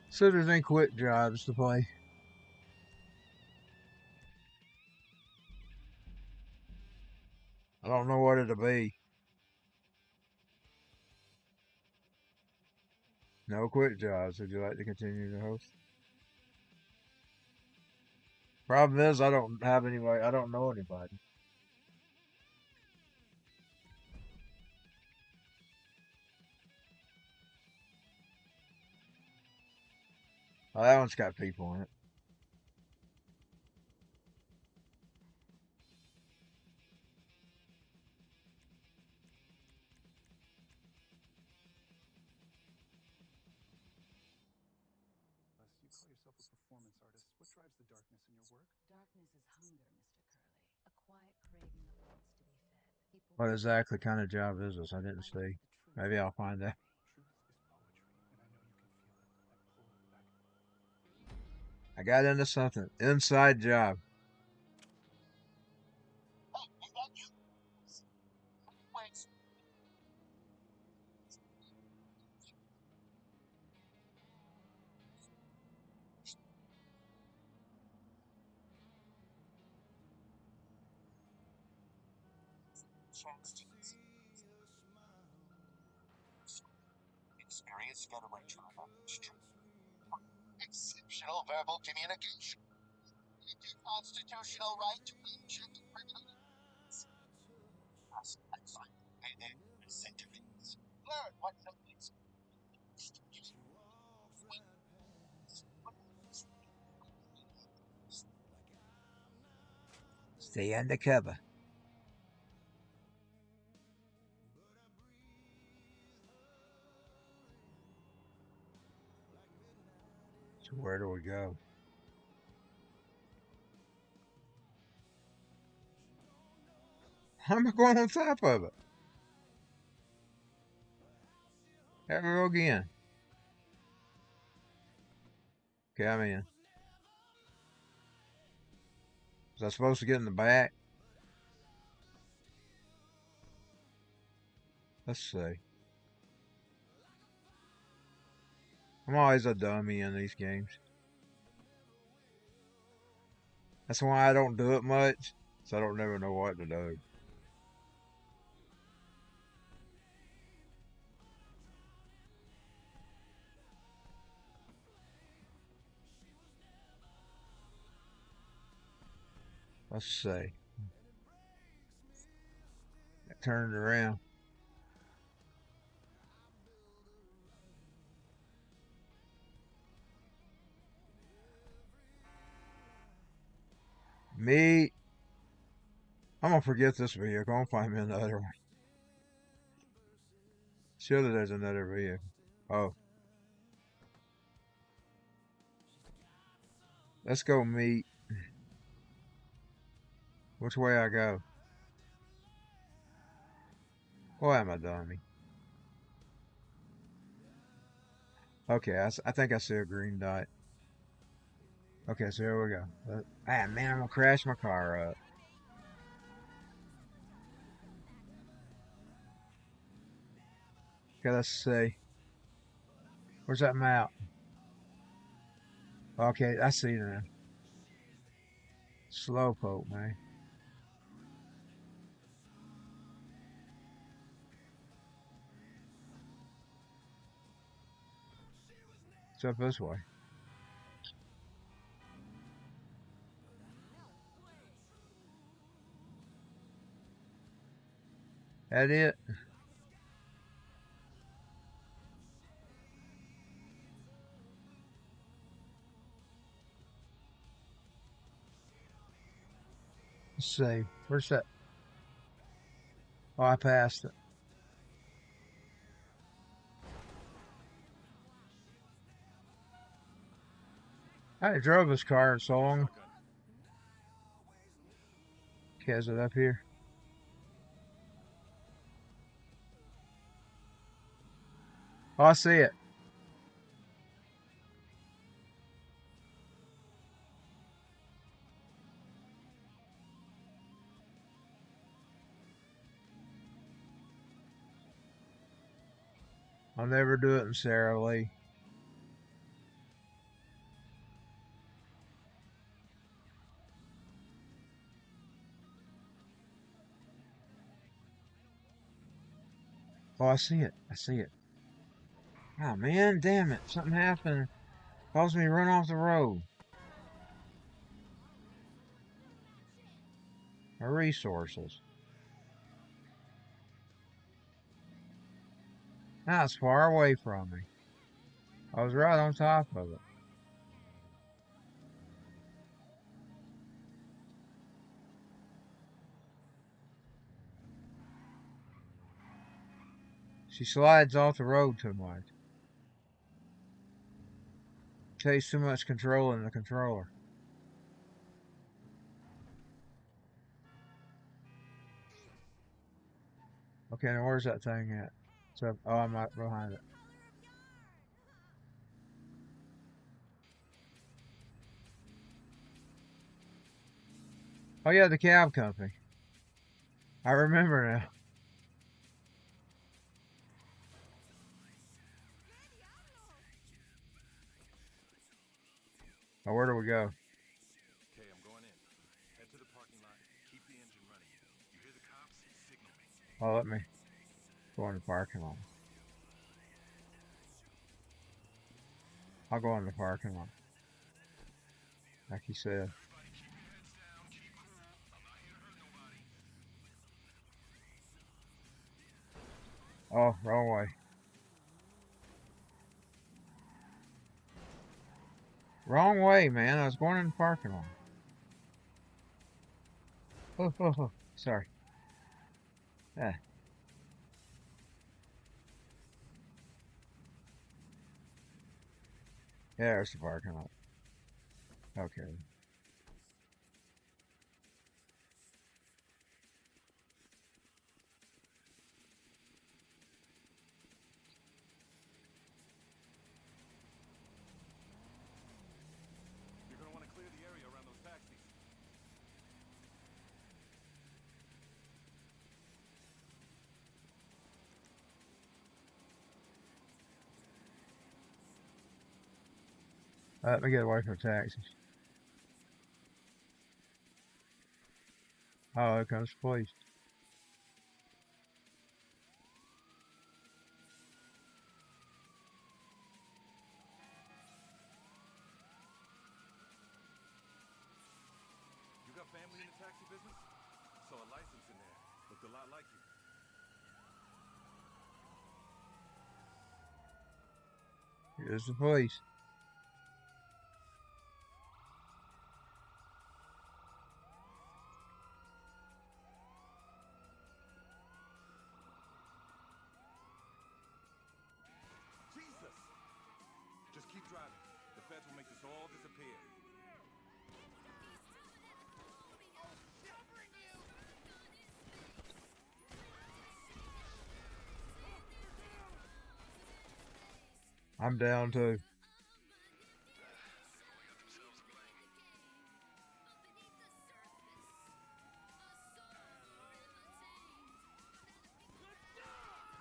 See if there's any quick jobs to play. I don't know what it'll be. No quick jobs. Would you like to continue to host? Problem is, I don't have anybody. I don't know anybody. Oh, that one's got people in it.
You call yourself a performance artist. What drives the darkness in your work?
Darkness is hunger, Mr. Curley. A quiet craving that wants to be fed. People
What exactly kind of job is this? I didn't see. Maybe I'll find out.
Truth is poetry, and I know you can feel it. I pull back.
I got into something. Inside job.
Experience Federation exceptional verbal communication, constitutional right to unchecked privilege. Centuries. Learn what nobody's
Stay undercover. So where do we go? How am I going on top of it? Here we go again. Okay, I'm in. Was I supposed to get in the back? Let's see. I'm always a dummy in these games. That's why I don't do it much, so I don't never know what to do. Let's see. Turn it around. Me. I'm gonna forget this vehicle. I'm gonna find me another one. Surely there's another vehicle. Oh. Let's go meet. Which way I go? Why am I dummy? Okay, I think I see a green dot. Okay, so here we go. Ah, man, I'm gonna crash my car up. Okay, let's see. Where's that map? Okay, I see it now. Slowpoke, man. It's up this way. That it? Let's see. Where's that? Oh, I passed it. I hadn't drove this car in so long. Okay, is it up here? Oh, I see it. I'll never do it in Sara Lee. Oh, I see it. I see it. Oh, man, damn it. Something happened. Caused me to run off the road. My resources. Now it's far away from me. I was right on top of it. She slides off the road too much. Takes too much control in the controller. Okay, now where's that thing at? So, oh, I'm right behind it. Oh yeah, the cab company. I remember now. Now where do we go?
Okay, I'm going in. Head to the parking lot. Keep the engine running. You hear the cops? Signal me.
Oh, let me go in the parking lot. I'll go in the parking lot. Like you said.
Everybody keep your heads down. Keep cool. I'm not here to hurt nobody.
Oh, wrong way. Wrong way, man. I was going in the parking lot. Oh. Sorry. Yeah. Yeah, there's the parking lot. Okay.
You're gonna want to clear the area around those taxis.
Let me get away from taxis. Oh, there comes the police.
You got family in the taxi business? Saw a license in there. Looked a lot like you.
Here's the police.
Jesus! Just keep driving. The feds will make this all disappear.
I'm down too.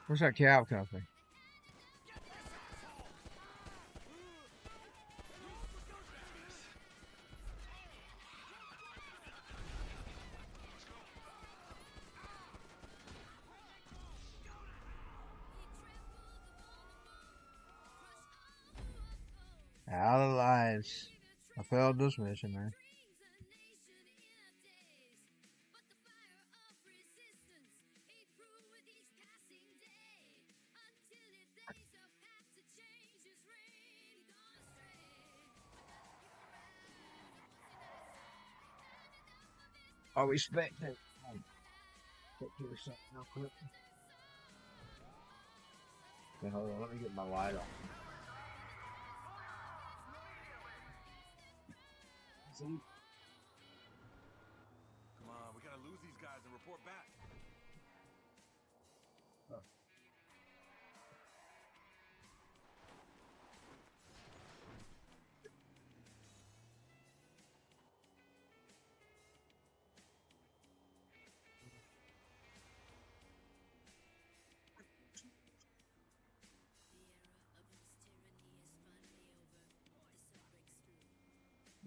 Where's that cab company? Out of lines. I failed this mission, man. Oh, we spectate. Quick do something real quick. Okay, hold on, let me get my light on. See?
Come on, we gotta lose these guys and report back.
Oh.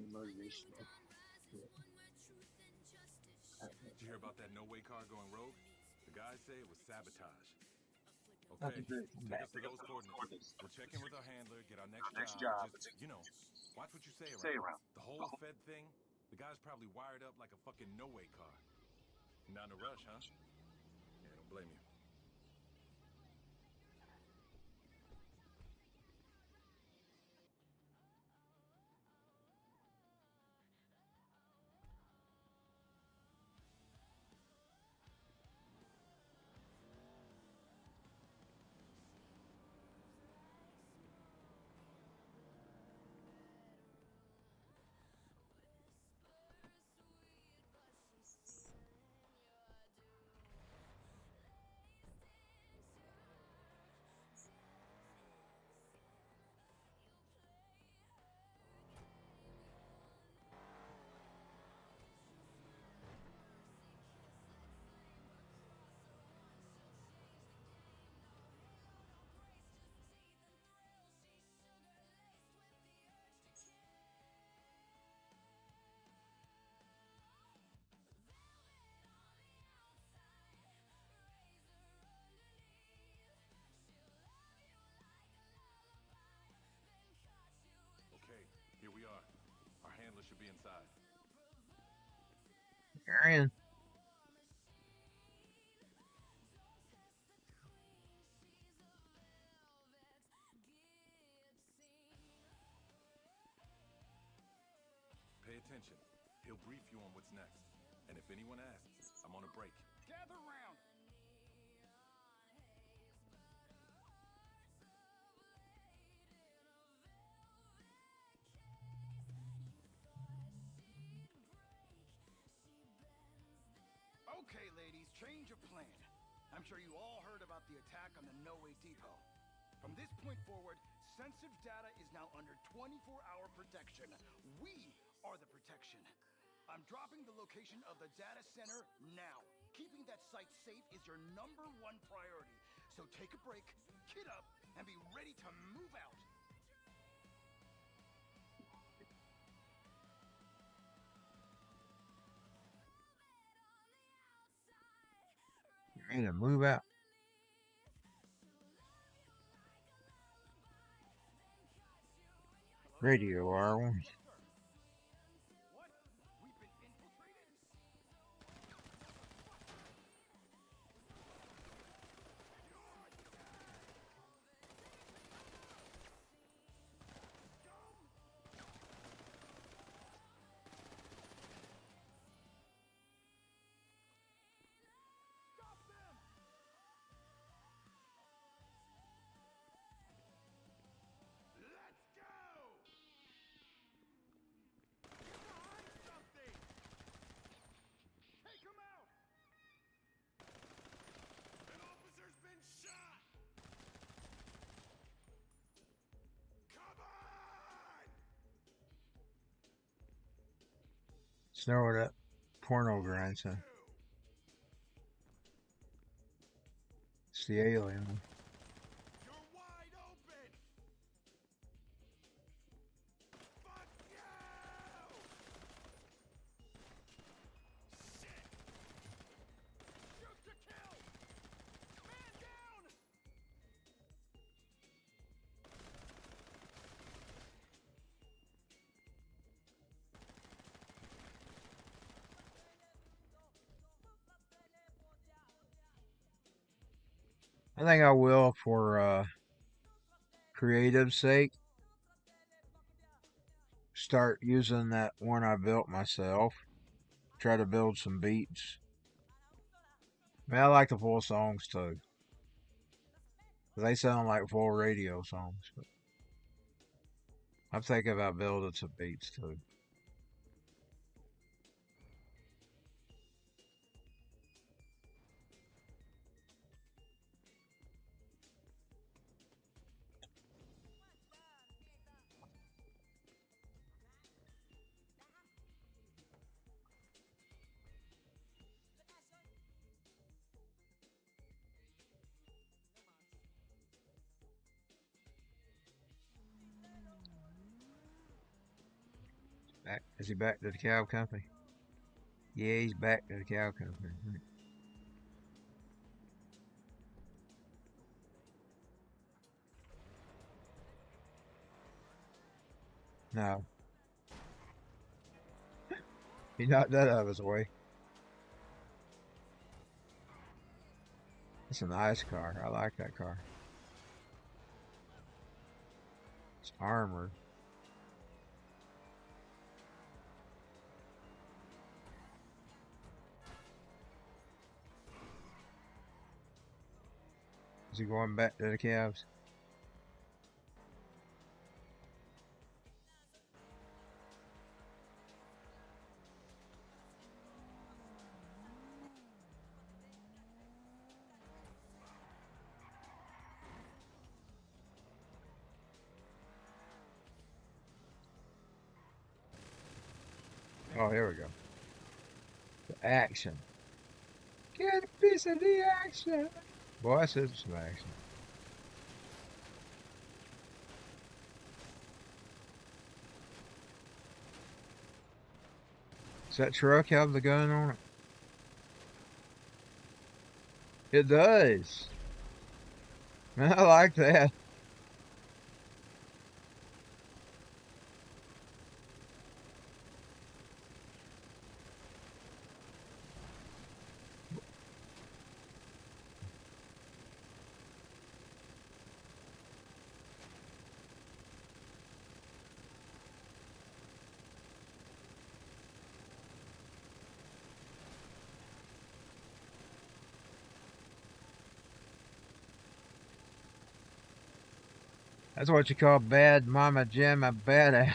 Motivational.
Did you hear about that no-way car going rogue? The guys say it was sabotage. Okay, take us to those coordinates. We'll check in with our handler, get our next job. Just, watch what you say around. The whole Fed thing, the guy's probably wired up like a fucking no-way car. Not in a rush, huh? Yeah, don't blame you. outside.
You're in.
Pay attention. He'll brief you on what's next. And if anyone asks, I'm on a break.
Gather round. Okay, ladies, change of plan. I'm sure you all heard about the attack on the No Way Depot. From this point forward, sensitive data is now under 24-hour protection. We are the protection. I'm dropping the location of the data center now. Keeping that site safe is your #1 priority. So take a break, kit up, and be ready to move out.
You're ready to move out. Radio R1.
What? We've been infiltrated? Stop them! Let's go! Get behind something! Take him out! An officer's been shot! Come on!
Snore that porno grandson. It's the alien.
You're wide open! Fuck you! Shit! Shoot to kill! Man down!
I think I will, for creative sake, start using that one I built myself. Try to build some beats. I mean, I like the full songs too. They sound like full radio songs. But I'm thinking about building some beats too. Back? Is he back to the cow company? Yeah, he's back to the cow company. No. He knocked that out of his way. It's a nice car. I like that car. It's armored. Is he going back to the calves? Oh, here we go. The action. Get a piece of the action. Boy, I said some action. Does that truck have the gun on it? It does. Man, I like that. That's what you call bad mama jamma badass.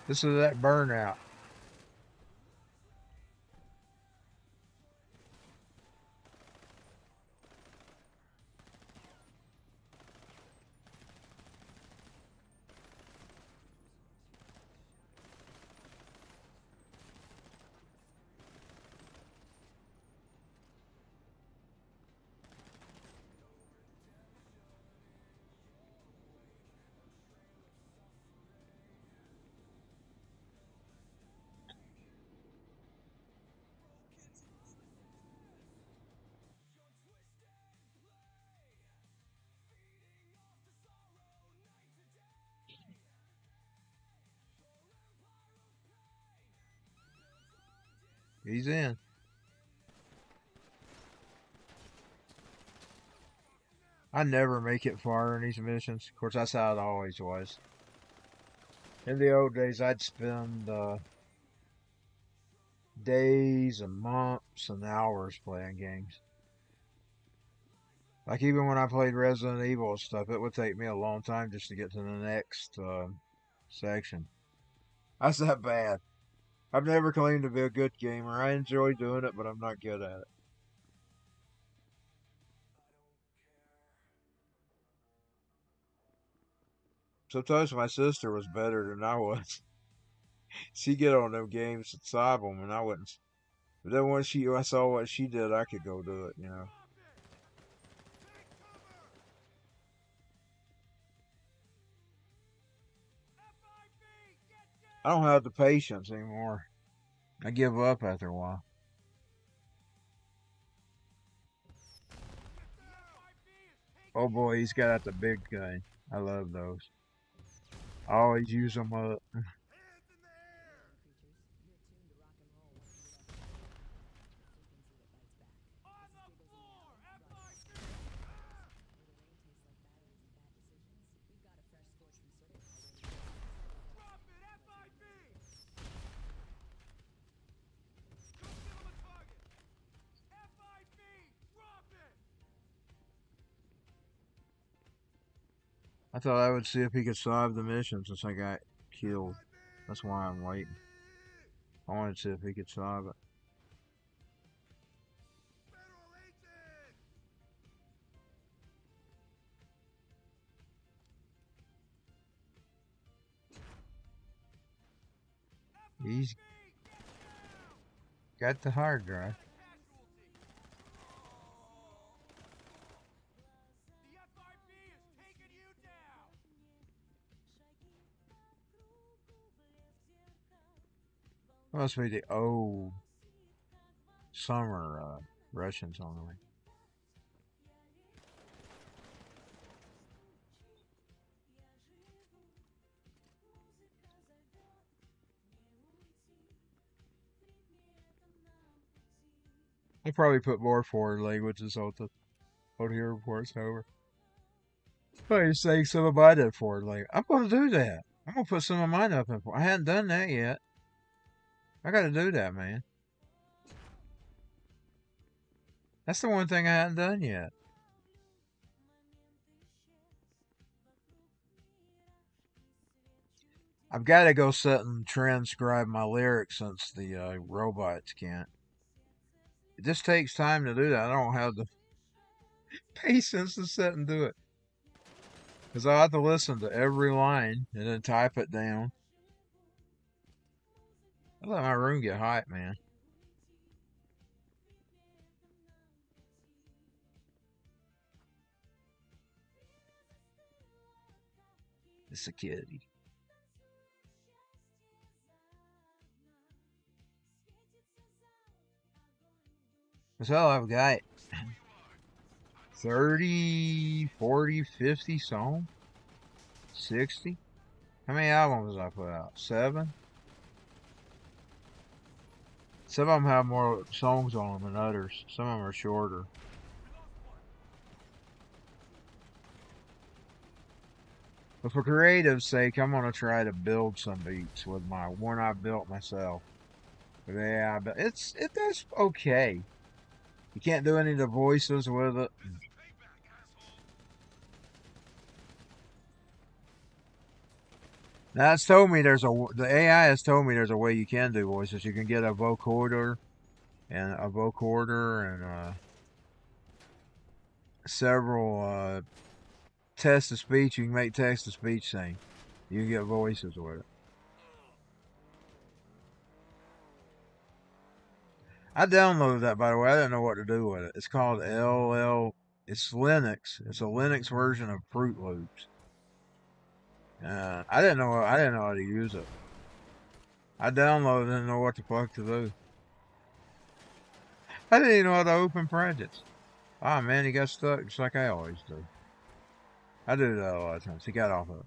This is that burnout. He's in. I never make it far in these missions. Of course, that's how it always was. In the old days, I'd spend days and months and hours playing games. Like even when I played Resident Evil and stuff, it would take me a long time just to get to the next section. That's that bad. I've never claimed to be a good gamer. I enjoy doing it, but I'm not good at it. Sometimes my sister was better than I was. She'd get on them games and solve them, and I wouldn't. But then once I saw what she did, I could go do it. I don't have the patience anymore. I give up after a while. Oh boy, he's got out the big gun. I love those. I always use them up. I thought I would see if he could solve the mission since I got killed. That's why I'm waiting. I wanted to see if he could solve it. He's got the hard drive. Must be the old summer Russians only. I'll probably put more foreign languages on here before it's over. But he's saying some of mine in foreign language. I'm going to do that. I'm going to put some of mine up in. I hadn't done that yet. I got to do that, man. That's the one thing I hadn't done yet. I've got to go sit and transcribe my lyrics since the robots can't. It just takes time to do that. I don't have the patience to sit and do it. Because I have to listen to every line and then type it down. I let my room get hot, man. It's a kitty. That's all I've got. 30, 40, 50 songs? 60? How many albums I put out? 7? Some of them have more songs on them than others. Some of them are shorter. But for creative's sake, I'm gonna try to build some beats with my one I built myself. With AI, but it does okay. You can't do any of the voices with it. Now it's told me the AI has told me there's a way you can do voices. You can get a vocoder and several text to speech. You can make text to speech sing. You can get voices with it. I downloaded that, by the way. I didn't know what to do with it. It's called LL. It's Linux. It's a Linux version of Fruit Loops. I didn't know. I didn't know how to use it. I downloaded it, didn't know what the fuck to do. I didn't even know how to open projects. Oh man, he got stuck just like I always do. I do that a lot of times. He got off of it.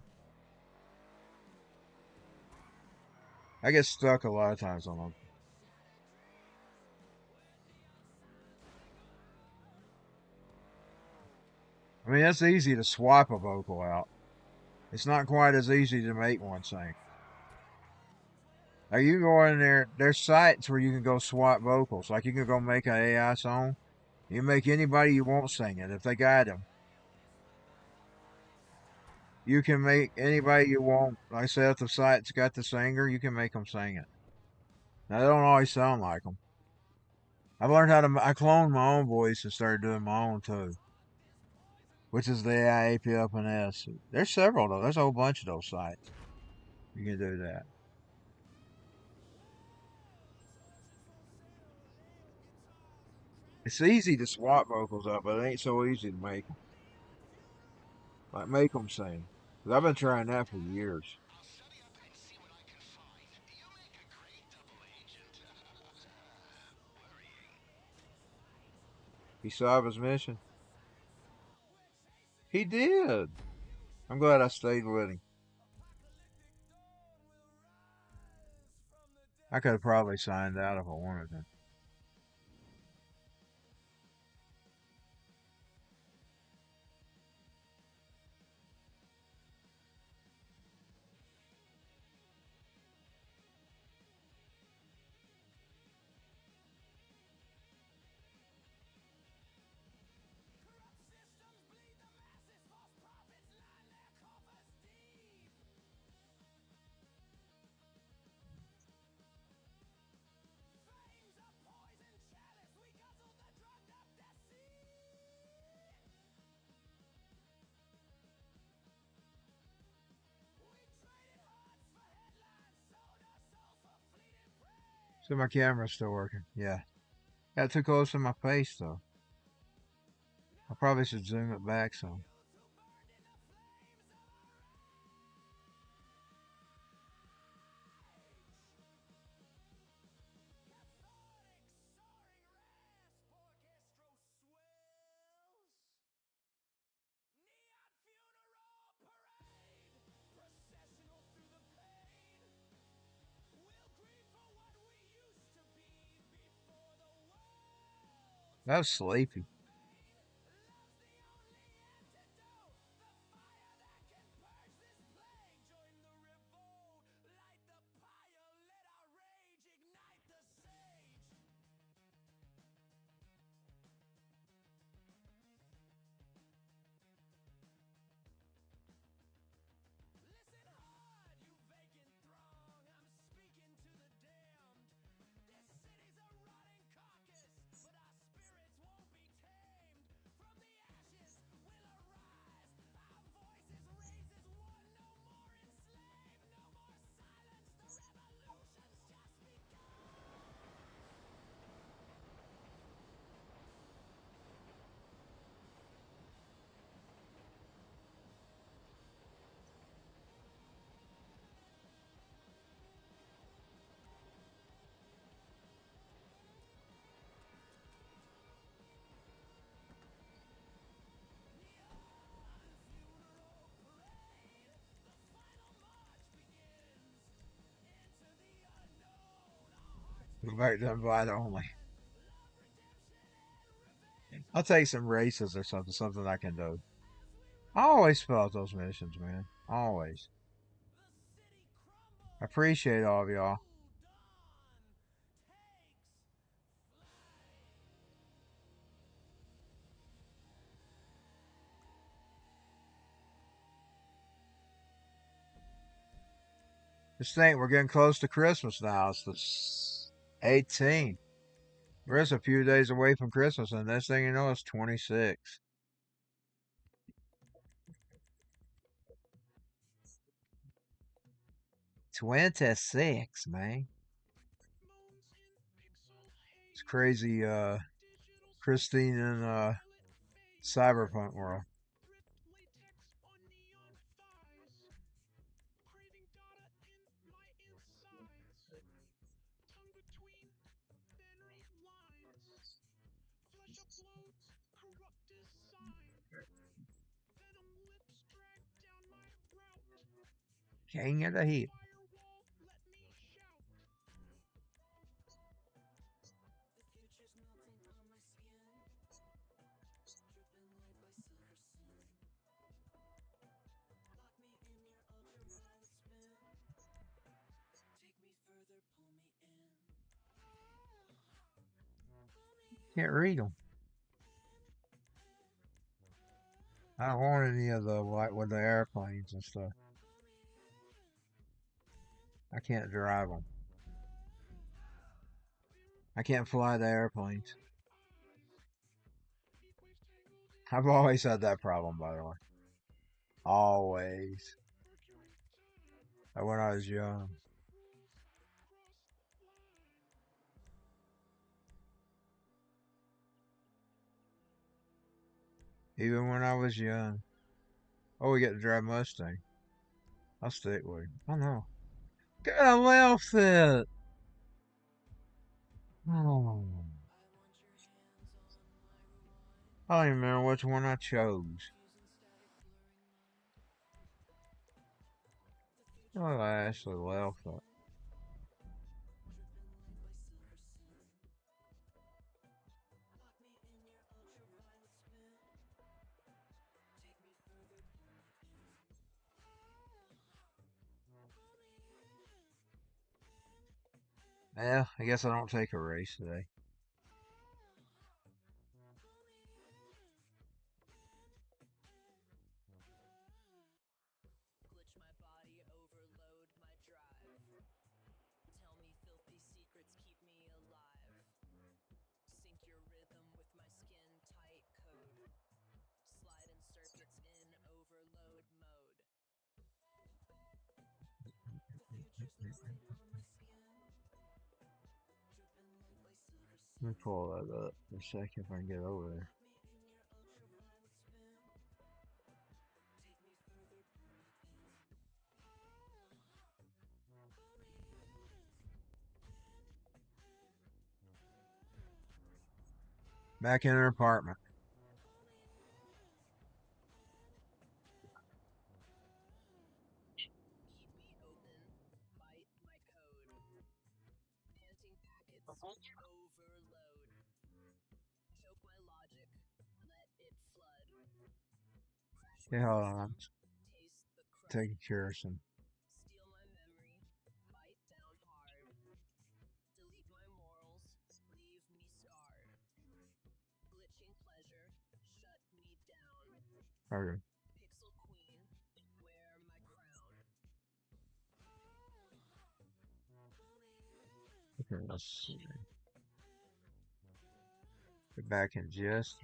I get stuck a lot of times on them. I mean, it's easy to swap a vocal out. It's not quite as easy to make one sing. Like you can go in there, there's sites where you can go swap vocals. Like you can go make an AI song. You make anybody you want sing it if they got them. You can make anybody you want. Like I said, if the site's got the singer, you can make them sing it. Now they don't always sound like them. I've learned how to. I cloned my own voice and started doing my own too, which is the AI apfns. There's several though. There's a whole bunch of those sites. You can do that. It's easy to swap vocals up, but it ain't so easy to make them. Like make them sing. 'Cause I've been trying that for years.
I'll study up and see what I can find. You make a great double agent. Worrying.
He solved his mission. He did. I'm glad I stayed with him. I could have probably signed out if I wanted to. So my camera's still working. Yeah. Got too close to my face though. I probably should zoom it back some. That was sleepy. Go back to invite only. I'll take some races or something I can do. I always fill out those missions, man. Always. I appreciate all of y'all. Just think, we're getting close to Christmas now. It's the 18th. We're just a few days away from Christmas, and next thing you know, it's 26. 26, man. It's crazy, Christine and Cyberpunk world. King of the Hill. Can't read them. I don't want any of the, like, with the airplanes and stuff. I can't drive them. I can't fly the airplanes. I've always had that problem, by the way. Always. Like when I was young. Even when I was young. Oh, we get to drive Mustang. I'll stick with him. I know. Get a left fit. Oh. I don't even remember which one I chose. Oh, I actually left it. Yeah, I guess I don't take a race today. Let me pull that up for a second if I can get over there. Back in her apartment. Yeah, hold on. I'm taking care of some. Okay. Okay, let's see. Get back in just.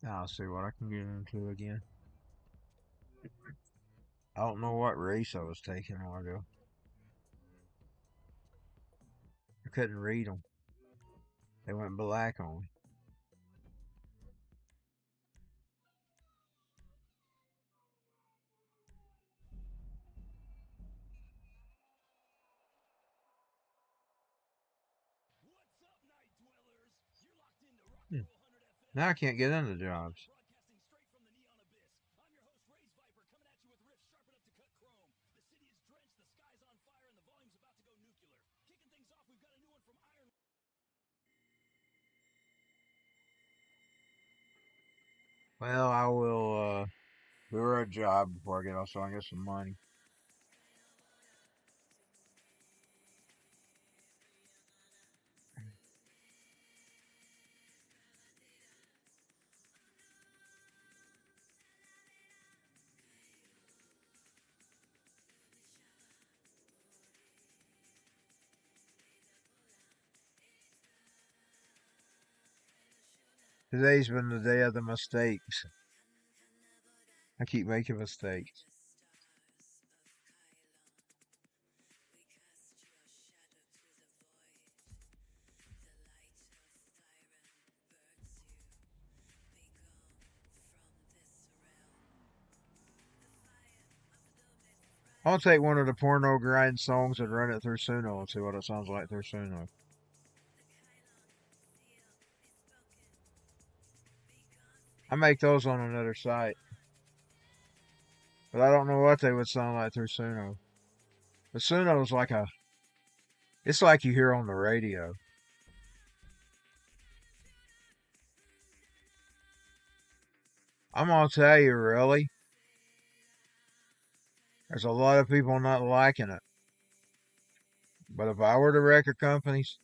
I'll see what I can get into again. I don't know what race I was taking a while ago. I couldn't read them. They went black on me. Now I can't get into jobs. Well, I will do a job before I get off so I can get some money. Today's been the day of the mistakes. I keep making mistakes. I'll take one of the porno grind songs and run it through Suno and see what it sounds like through Suno. I make those on another site. But I don't know what they would sound like through Suno. The Suno's like it's like you hear on the radio. I'm gonna tell you, really, there's a lot of people not liking it. But if I were the record companies,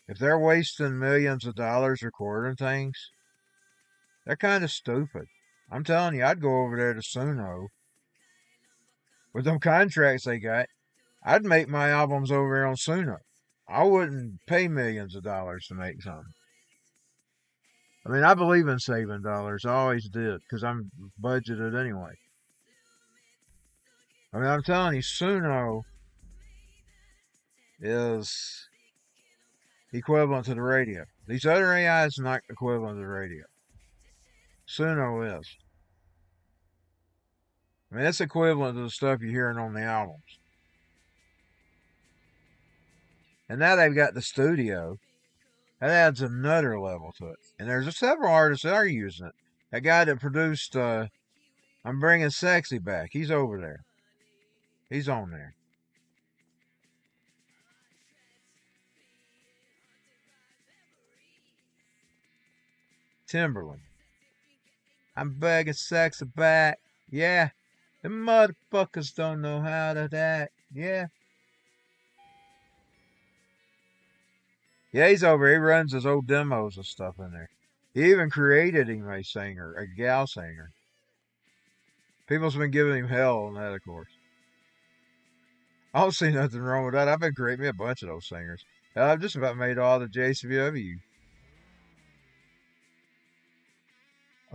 if they're wasting millions of dollars recording things, they're kind of stupid. I'm telling you, I'd go over there to Suno. With them contracts they got, I'd make my albums over there on Suno. I wouldn't pay millions of dollars to make something. I mean, I believe in saving dollars. I always did, because I'm budgeted anyway. I mean, I'm telling you, Suno is equivalent to the radio. These other AIs are not equivalent to the radio. Suno is. I mean, it's equivalent to the stuff you're hearing on the albums. And now they've got the studio. That adds another level to it. And there's several artists that are using it. That guy that produced I'm Bringing Sexy Back, he's over there. He's on there. Timberland. I'm begging sexy back. Yeah. The motherfuckers don't know how to act. Yeah. Yeah, he's over. He runs his old demos and stuff in there. He even created him a singer, a gal singer. People's been giving him hell on that, of course. I don't see nothing wrong with that. I've been creating me a bunch of those singers. Hell, I've just about made all the JCW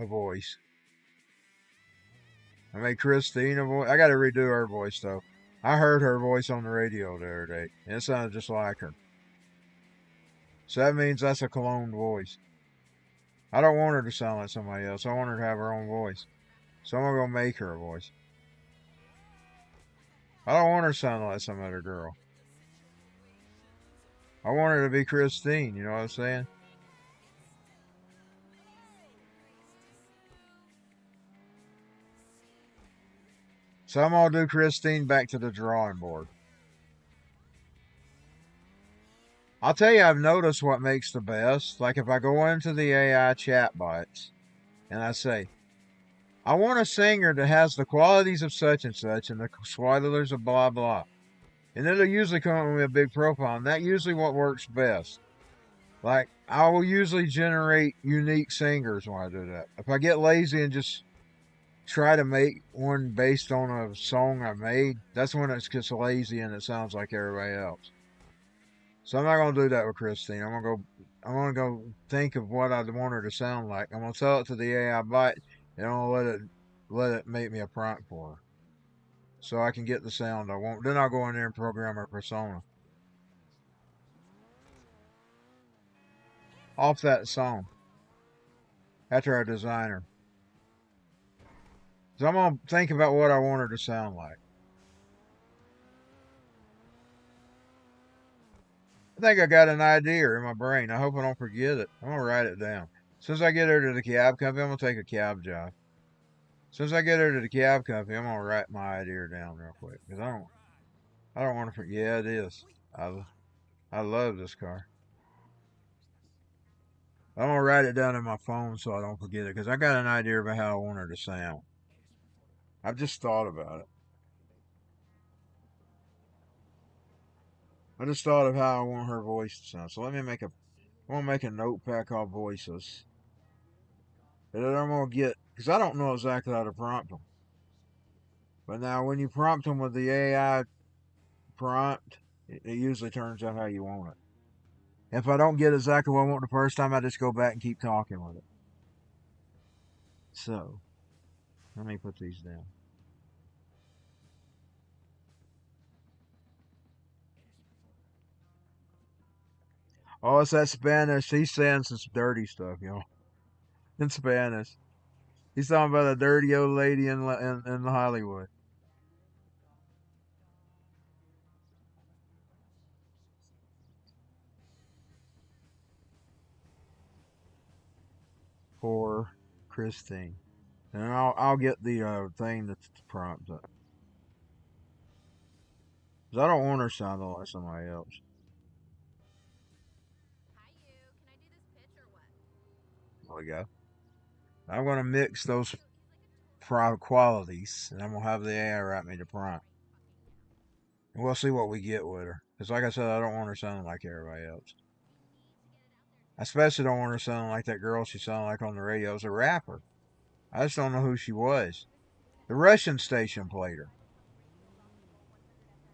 a voice. I made Christine a voice. I got to redo her voice, though. I heard her voice on the radio the other day, and it sounded just like her. So that means that's a cloned voice. I don't want her to sound like somebody else. I want her to have her own voice. So I'm going to go make her a voice. I don't want her to sound like some other girl. I want her to be Christine, you know what I'm saying? So I'm going to do Christine back to the drawing board. I'll tell you, I've noticed what makes the best. Like if I go into the AI chatbots and I say, I want a singer that has the qualities of such and such and the swaddlers of blah blah. And it'll usually come up with a big profile, and that's usually what works best. Like, I will usually generate unique singers when I do that. If I get lazy and just try to make one based on a song I made, that's when it gets lazy and it sounds like everybody else. So I'm not gonna do that with Christine. I'm gonna go think of what I want her to sound like. I'm gonna tell it to the AI bot, and I'm gonna let it make me a prompt for her, so I can get the sound I want. Then I'll go in there and program her persona off that song after I design her. So I'm gonna think about what I want her to sound like. I think I got an idea in my brain. I hope I don't forget it. I'm gonna write it down. As soon as I get her to the cab company, I'm gonna take a cab job. As soon as I get her to the cab company, I'm gonna write my idea down real quick because I don't want to. Yeah, it is. I love this car. I'm gonna write it down in my phone so I don't forget it because I got an idea about how I want her to sound. I've just thought about it. I just thought of how I want her voice to sound. So let me make a. I'm gonna make a notepad called voices. And then I'm gonna get because I don't know exactly how to prompt them. But now when you prompt them with the AI prompt, it usually turns out how you want it. If I don't get exactly what I want the first time, I just go back and keep talking with it. So let me put these down. Oh, it's that Spanish. He's saying some dirty stuff, y'all. In Spanish. He's talking about a dirty old lady in Hollywood. For Christine. And I'll get the thing that's prompt up. 'Cause I don't want her sounding like somebody else.
Hi, you. Can I do this pitch or what?
There we go. I'm gonna mix those qualities, and I'm gonna have the AI write me the prompt. And we'll see what we get with her. Because, like I said, I don't want her sounding like everybody else. I especially don't want her sounding like that girl she sounded like on the radio as a rapper. I just don't know who she was. The Russian station played her.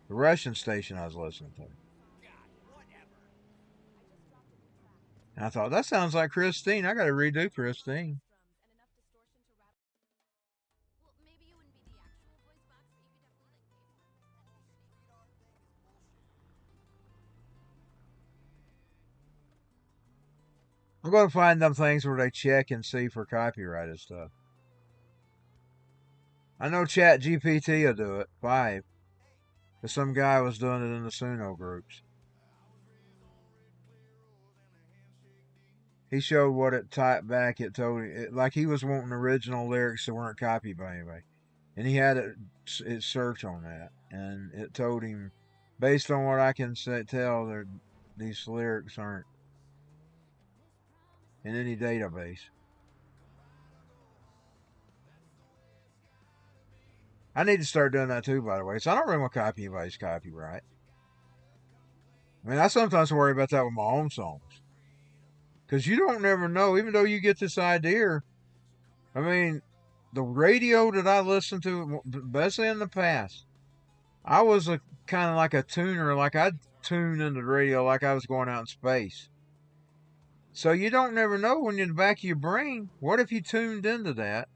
The Russian station I was listening to. And I thought, that sounds like Christine. I gotta redo Christine.
Well, maybe you wouldn't be the actual voice box, but you could definitely
I'm gonna find them things where they check and see for copyrighted stuff. I know Chat GPT will do it. 5. Because some guy was doing it in the Suno groups. He showed what it typed back. It told it like he was wanting original lyrics that weren't copied by anybody, and he had it search on that, and it told him, based on what I can tell, that these lyrics aren't in any database. I need to start doing that too, by the way. So I don't really want to copy anybody's copyright. I mean, I sometimes worry about that with my own songs. Because you don't never know, even though you get this idea. I mean, the radio that I listened to, especially in the past, I was a kind of like a tuner, like I'd tune into the radio like I was going out in space. So you don't never know when you're in the back of your brain. What if you tuned into that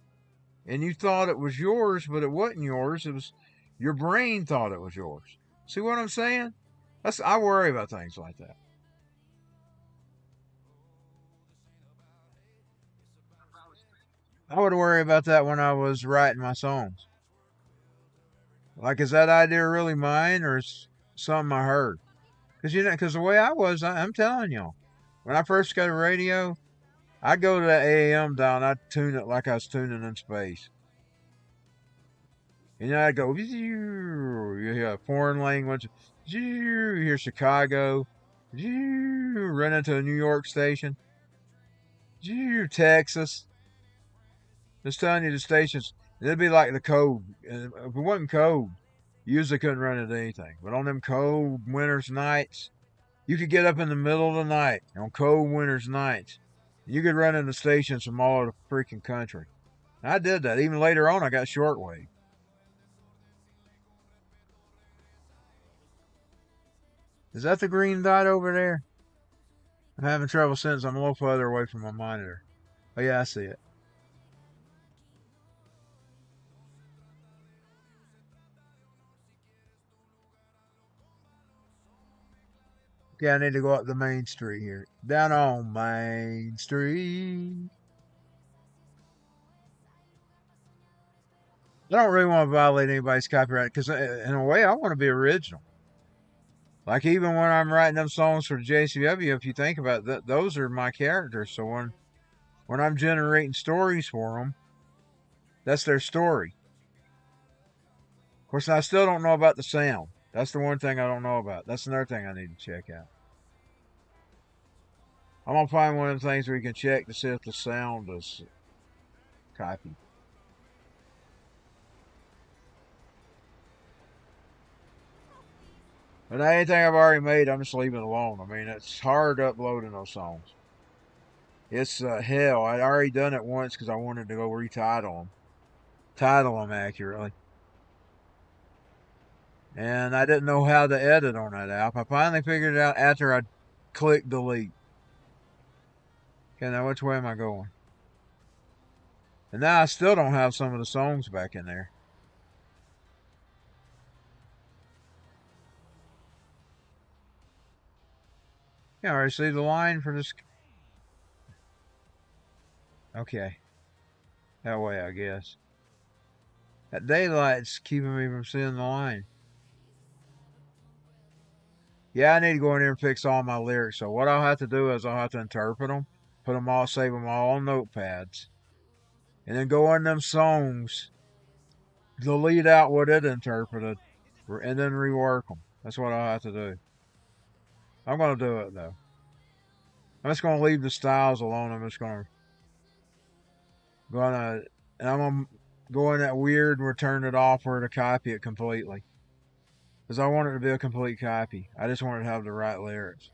and you thought it was yours, but it wasn't yours? It was your brain thought it was yours. See what I'm saying? I worry about things like that. I would worry about that when I was writing my songs. Like, is that idea really mine or is something I heard? Because the way I was, I'm telling y'all, when I first got a radio, I'd go to that AM dial and I'd tune it like I was tuning in space. And I'd go, you hear a foreign language, you hear Chicago, you run into a New York station, you Texas. Just telling you the stations, it'd be like the code. And if it wasn't code, you usually couldn't run into anything. But on them cold winter's nights, you could get up in the middle of the night on cold winter's nights. You could run into stations from all over the freaking country. And I did that. Even later on, I got shortwave. Is that the green dot over there? I'm having trouble since I'm a little further away from my monitor. Oh, yeah, I see it. Okay, I need to go up the main street here. Down on Main Street. I don't really want to violate anybody's copyright because, in a way, I want to be original. Like, even when I'm writing them songs for JCW, if you think about it, those are my characters. So when I'm generating stories for them, that's their story. Of course, I still don't know about the sound. That's the one thing I don't know about. That's another thing I need to check out. I'm going to find one of the things where you can check to see if the sound is copied. But anything I've already made, I'm just leaving it alone. I mean, it's hard uploading those songs. It's hell. I'd already done it once because I wanted to go retitle them. Title them accurately. And I didn't know how to edit on that app. I finally figured it out after I clicked delete. Okay, now which way am I going? And now I still don't have some of the songs back in there. Yeah, I already see the line for this. Okay. That way, I guess. That daylight's keeping me from seeing the line. Yeah, I need to go in here and fix all my lyrics. So what I'll have to do is I'll have to interpret them, put them all, save them all on notepads, and then go in them songs, delete out what it interpreted, and then rework them. That's what I'll have to do. I'm going to do it, though. I'm just going to leave the styles alone. I'm just going to, and I'm going to go in that weird and return it off where to copy it completely. Because I want it to be a complete copy. I just want it to have the right lyrics.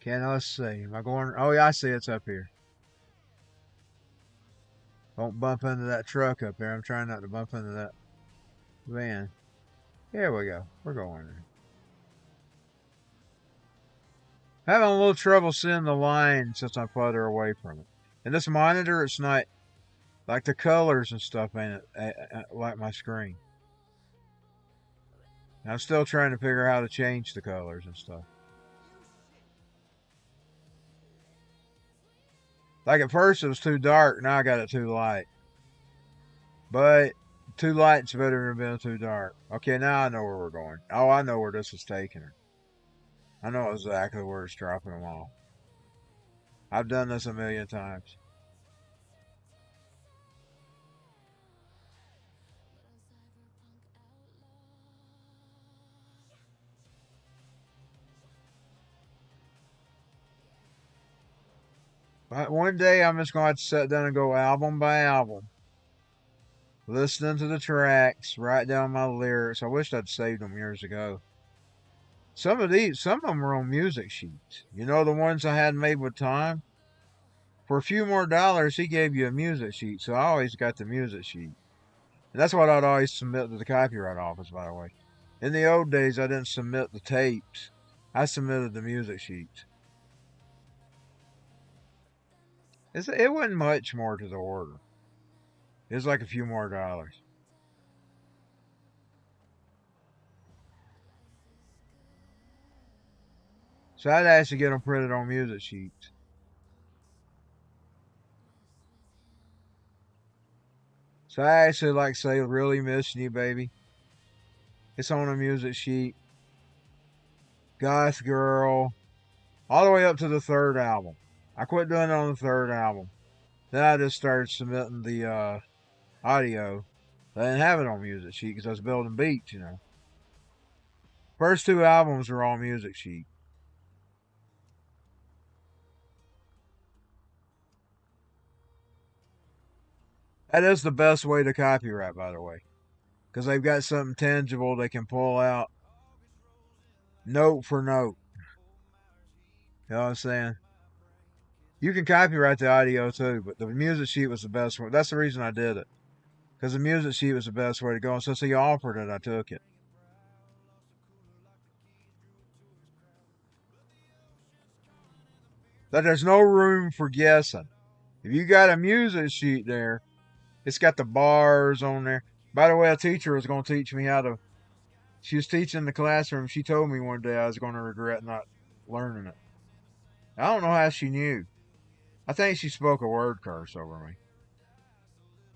Okay, now let's see. Am I going? Oh, yeah, I see it's up here. Don't bump into that truck up there. I'm trying not to bump into that van. Here we go. We're going there. Having a little trouble seeing the line since I'm further away from it. And this monitor, it's not like the colors and stuff ain't like my screen. I'm still trying to figure out how to change the colors and stuff. Like at first it was too dark, now I got it too light. But too light's better than being too dark. Okay, now I know where we're going. Oh, I know where this is taking her. I know exactly where it's dropping them off. I've done this a million times. But one day I'm just going to have to sit down and go album by album. Listening to the tracks, write down my lyrics. I wish I'd saved them years ago. Some of them are on music sheets. You know, the ones I had made with Tom? For a few more dollars, he gave you a music sheet. So I always got the music sheet. And that's what I'd always submit to the copyright office, by the way. In the old days, I didn't submit the tapes. I submitted the music sheets. It wasn't much more to the order. It was like a few more dollars. So I'd actually get them printed on music sheets. So I actually like say, really missing you, baby. It's on a music sheet. Goth Girl. All the way up to the third album. I quit doing it on the third album. Then I just started submitting the audio. I didn't have it on music sheet because I was building beats, you know. First two albums were all music sheet. That is the best way to copyright, by the way. Because they've got something tangible they can pull out note for note. You know what I'm saying? You can copyright the audio too, but the music sheet was the best one. That's the reason I did it. Because the music sheet was the best way to go. And since he offered it, I took it. But there's no room for guessing. If you got a music sheet there, it's got the bars on there. By the way, a teacher was going to teach me how to. She was teaching in the classroom. She told me one day I was going to regret not learning it. I don't know how she knew. I think she spoke a word curse over me.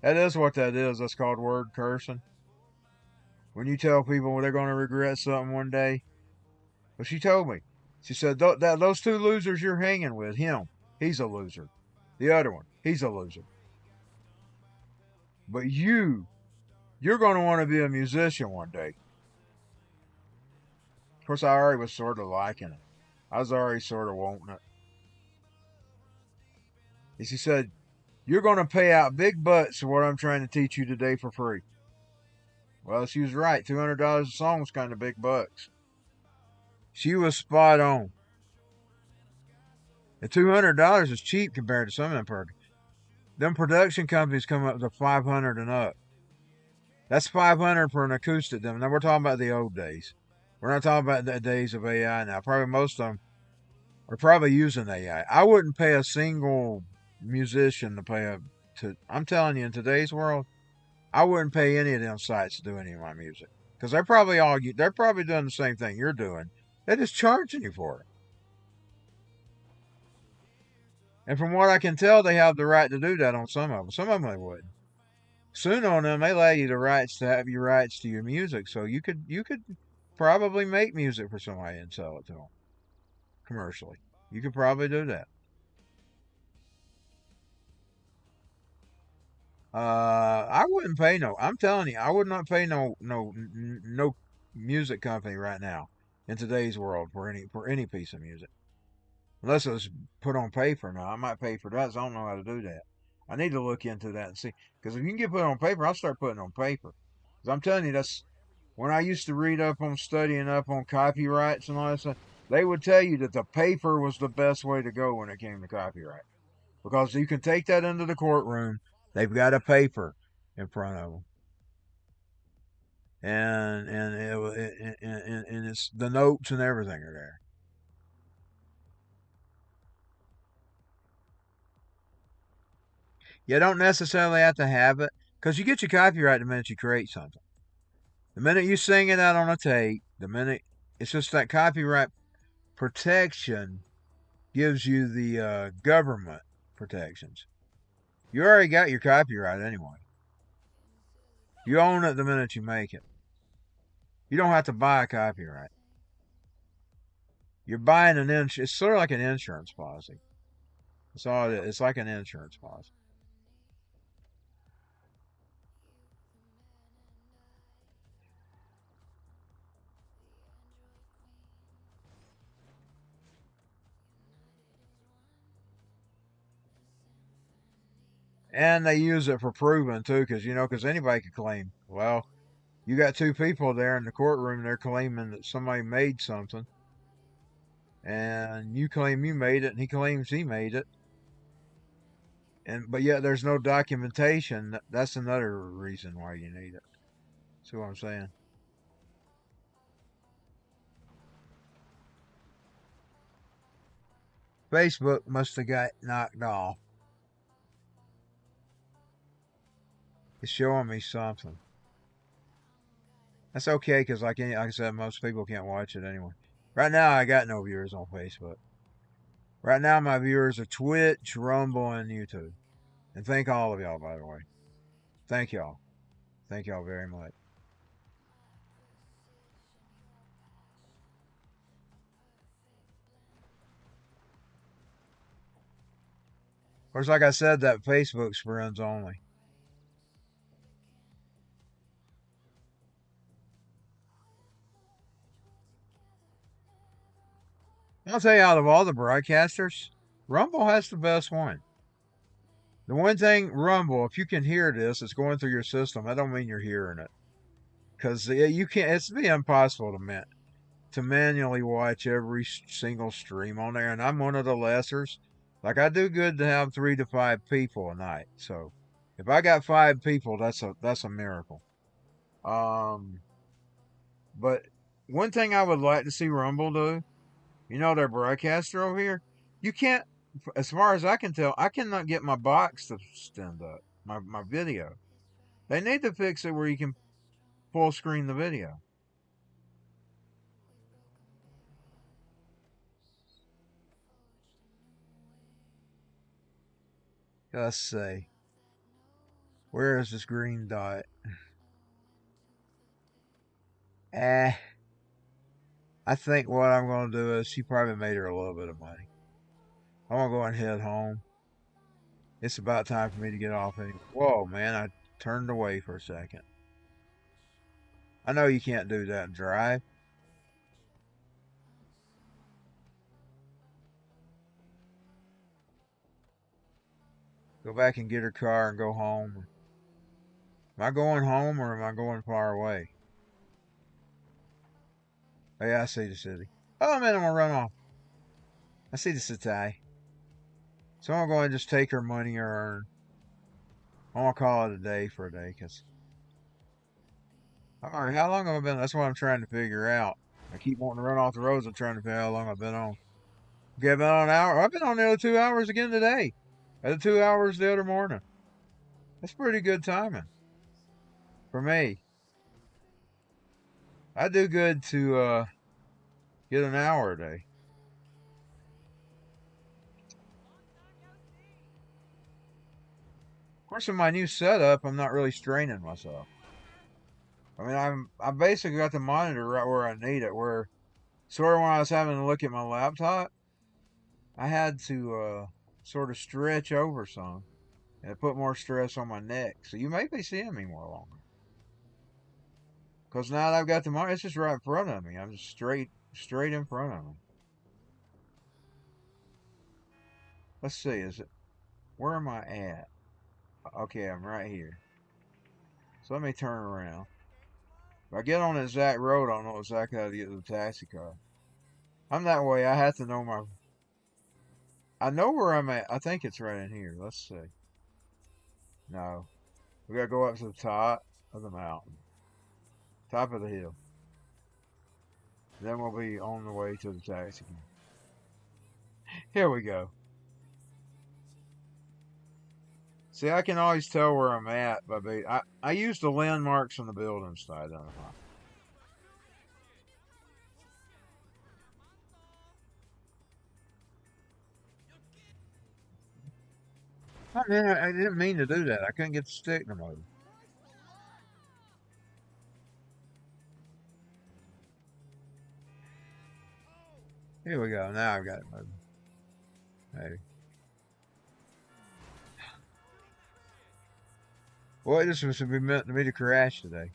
That is what that is. That's called word cursing. When you tell people they're going to regret something one day. But she told me. She said, those two losers you're hanging with, him, he's a loser. The other one, he's a loser. But you're going to want to be a musician one day. Of course, I already was sort of liking it. I was already sort of wanting it. And she said, you're going to pay out big bucks for what I'm trying to teach you today for free. Well, she was right. $200 a song was kind of big bucks. She was spot on. And $200 is cheap compared to some of them production companies come up to $500 and up. That's $500 for an acoustic demo. Now we're talking about the old days. We're not talking about the days of AI now. Probably most of them are probably using AI. I wouldn't pay a single musician to pay I'm telling you, in today's world, I wouldn't pay any of them sites to do any of my music. Because they're probably doing the same thing you're doing. They're just charging you for it. And from what I can tell, they have the right to do that on some of them. Some of them they wouldn't. Soon on them, they allow you the rights to have your rights to your music, so you could probably make music for somebody and sell it to them commercially. You could probably do that. I wouldn't pay no. I'm telling you, I would not pay no music company right now in today's world for any piece of music. Unless it was put on paper. Now I might pay for that, so I don't know how to do that. I need to look into that and see. Because if you can get put on paper, I'll start putting on paper. Because I'm telling you, that's when I used to read up on studying up on copyrights and all that stuff. They would tell you that the paper was the best way to go when it came to copyright. Because you can take that into the courtroom. They've got a paper in front of them. And it's the notes and everything are there. You don't necessarily have to have it because you get your copyright the minute you create something. The minute you sing it out on a tape, it's just that copyright protection gives you the government protections. You already got your copyright anyway. You own it the minute you make it. You don't have to buy a copyright. You're buying it's sort of like an insurance policy. That's all it is. It's like an insurance policy. And they use it for proving too, because anybody could claim. Well, you got two people there in the courtroom. They're claiming that somebody made something, and you claim you made it, and he claims he made it. But yet there's no documentation. That's another reason why you need it. See what I'm saying? Facebook must have got knocked off. It's showing me something. That's okay, because like I said, most people can't watch it anyway. Right now, I got no viewers on Facebook. Right now, my viewers are Twitch, Rumble, and YouTube. And thank all of y'all, by the way. Thank y'all. Thank y'all very much. Of course, like I said, that Facebook's friends only. I'll tell you, out of all the broadcasters, Rumble has the best one. The one thing, Rumble, if you can hear this, it's going through your system. I don't mean you're hearing it, because you can't. It's be impossible to manually watch every single stream on there. And I'm one of the lessers. Like I do good to have 3 to 5 people a night. So if I got 5 people, that's a miracle. But one thing I would like to see Rumble do, their broadcaster over here, you can't, as far as I can tell, I cannot get my box to stand up, my video. They need to fix it where you can full screen the video. Let's see. Where is this green dot? I I think what I'm going to do is she probably made her a little bit of money. I'm going to go and head home. It's about time for me to get off anyway. Whoa, man, I turned away for a second. I know you can't do that and drive. Go back and get her car and go home. Am I going home or am I going far away? Oh, yeah, I see the city. Oh, man, I'm going to run off. I see the city. So I'm going to just take her money or earn. I'm going to call it a day for a day. Alright, how long have I been? That's what I'm trying to figure out. I keep wanting to run off the roads. I'm trying to figure out how long I've been on. Okay, I've been on an hour. I've been on nearly 2 hours again today. I had 2 hours the other morning. That's pretty good timing. For me. I do good to get an hour a day. Of course, in my new setup, I'm not really straining myself. I mean, I basically got the monitor right where I need it. Where sort of when I was having to look at my laptop, I had to sort of stretch over some and put more stress on my neck. So you may be seeing me more longer. Because now that I've got the monitor, it's just right in front of me. I'm just straight in front of me. Let's see, where am I at? Okay, I'm right here. So let me turn around. If I get on the exact road, I don't know exactly how to get to the taxi car. I'm that way. I have to know I know where I'm at. I think it's right in here. Let's see. No. We gotta go up to the top of the mountain. Top of the hill. Then we'll be on the way to the taxi car. Here we go. See, I can always tell where I'm at by I use the landmarks on the buildings to identify. Oh, man, I didn't mean to do that. I couldn't get the stick to move. Here we go. Now I've got it moving. Maybe. Boy, this was to be meant to me to crash today.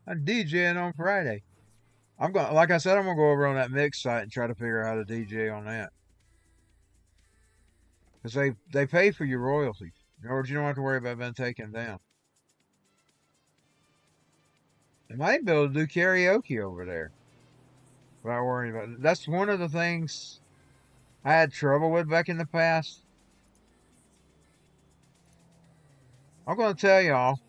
I'm DJing on Friday. Like I said, I'm gonna go over on that mix site and try to figure out how to DJ on that. Because they pay for your royalties. In other words, you don't have to worry about being taken down. I might be able to do karaoke over there without worrying about it. That's one of the things I had trouble with back in the past. I'm going to tell y'all,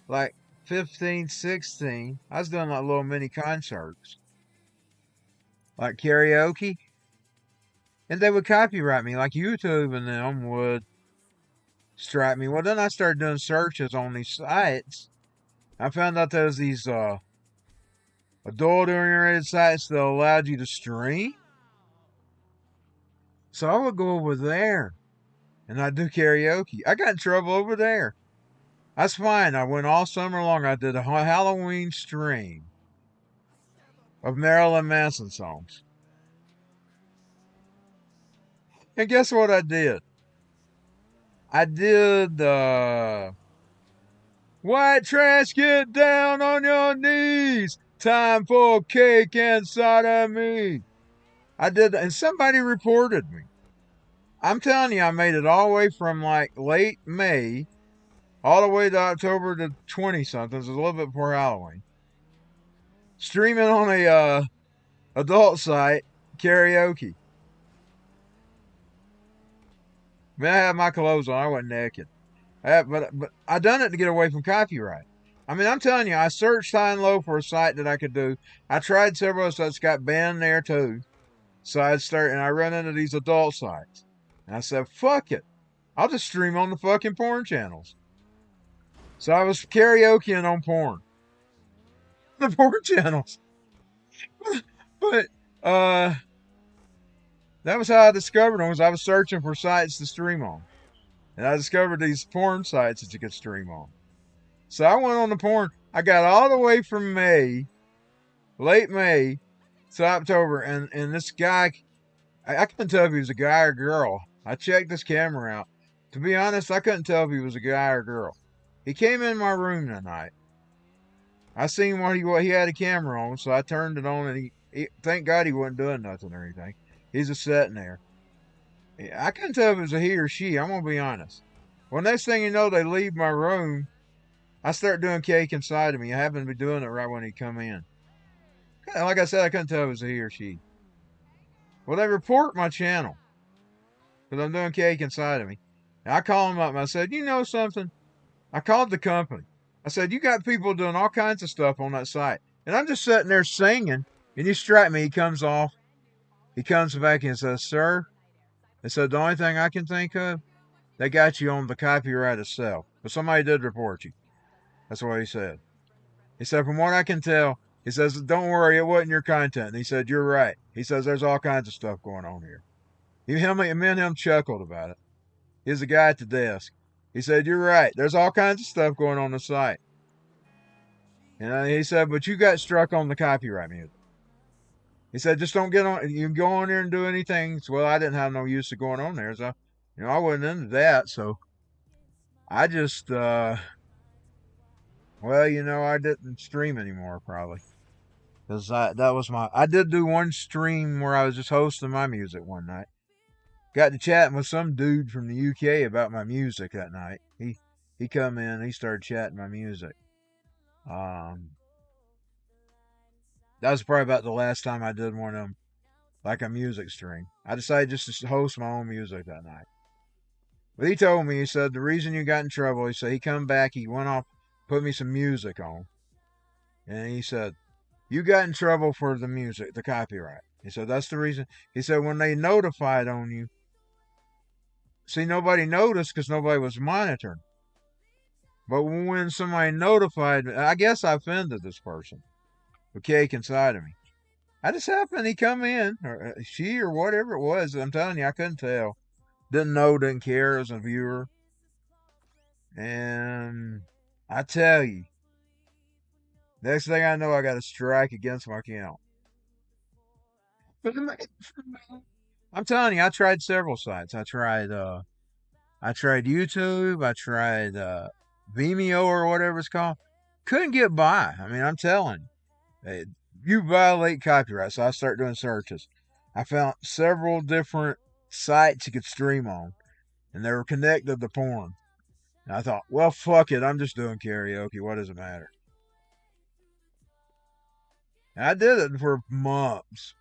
like 15, 16, I was doing like little mini concerts. Like karaoke. And they would copyright me, like YouTube and them would strike me. Well, then I started doing searches on these sites. I found out there was these adult-oriented sites that allowed you to stream. So I would go over there and I'd do karaoke. I got in trouble over there. That's fine. I went all summer long. I did a Halloween stream of Marilyn Manson songs. And guess what I did? I did white trash, get down on your knees. Time for cake inside of me. I did, and somebody reported me. I'm telling you, I made it all the way from like late May all the way to October to 20 something. It's a little bit before Halloween. Streaming on a adult site, karaoke. Man, I had my clothes on. I wasn't naked. But I done it to get away from copyright. I mean, I'm telling you, I searched high and low for a site that I could do. I tried several sites, got banned there too. So I run into these adult sites. And I said, fuck it. I'll just stream on the fucking porn channels. So I was karaokeing on porn. The porn channels. But That was how I discovered them. Was I was searching for sites to stream on, and I discovered these porn sites that you could stream on. So I went on the porn. I got all the way from May, late May, to October, and this guy, I couldn't tell if he was a guy or girl. I checked this camera out. To be honest, I couldn't tell if he was a guy or girl. He came in my room that night. I seen what he had a camera on, so I turned it on, and he thank God he wasn't doing nothing or anything. He's just sitting there. I couldn't tell if it was a he or she. I'm gonna be honest. Well, next thing you know, they leave my room. I start doing cake inside of me. I happened to be doing it right when he come in. Like I said, I couldn't tell if it was a he or she. Well, they report my channel because I'm doing cake inside of me. And I call them up and I said, you know something? I called the company. I said, you got people doing all kinds of stuff on that site. And I'm just sitting there singing, and you strike me. He comes off. He comes back and says, sir, I said, the only thing I can think of, they got you on the copyright itself. But somebody did report you. That's what he said. He said, from what I can tell, he says, don't worry, it wasn't your content. And he said, you're right. He says, there's all kinds of stuff going on here. Me and him chuckled about it. He's the guy at the desk. He said, you're right. There's all kinds of stuff going on the site. And he said, but you got struck on the copyright music. He said, just don't get on. You can go on there and do anything. So, well, I didn't have no use of going on there. So, I wasn't into that. So, I just, well, I didn't stream anymore probably. Because I did do one stream where I was just hosting my music one night. Got to chatting with some dude from the UK about my music that night. He come in, he started chatting my music. That was probably about the last time I did one of them, like a music stream. I decided just to host my own music that night. But he told me, he said, the reason you got in trouble, he said, he come back, he went off, put me some music on. And he said, you got in trouble for the music, the copyright. He said, that's the reason. He said, when they notified on you, see, nobody noticed because nobody was monitoring. But when somebody notified me, I guess I offended this person with cake inside of me. I just happened, he come in, or she or whatever it was. I'm telling you, I couldn't tell. Didn't know, didn't care as a viewer. And I tell you, next thing I know, I got a strike against my account. I'm telling you, I tried several sites. I tried YouTube. I tried Vimeo or whatever it's called. Couldn't get by. I mean, I'm telling you, you violate copyright. So I started doing searches. I found several different sites you could stream on, and they were connected to porn. And I thought, well, fuck it. I'm just doing karaoke. What does it matter? And I did it for months.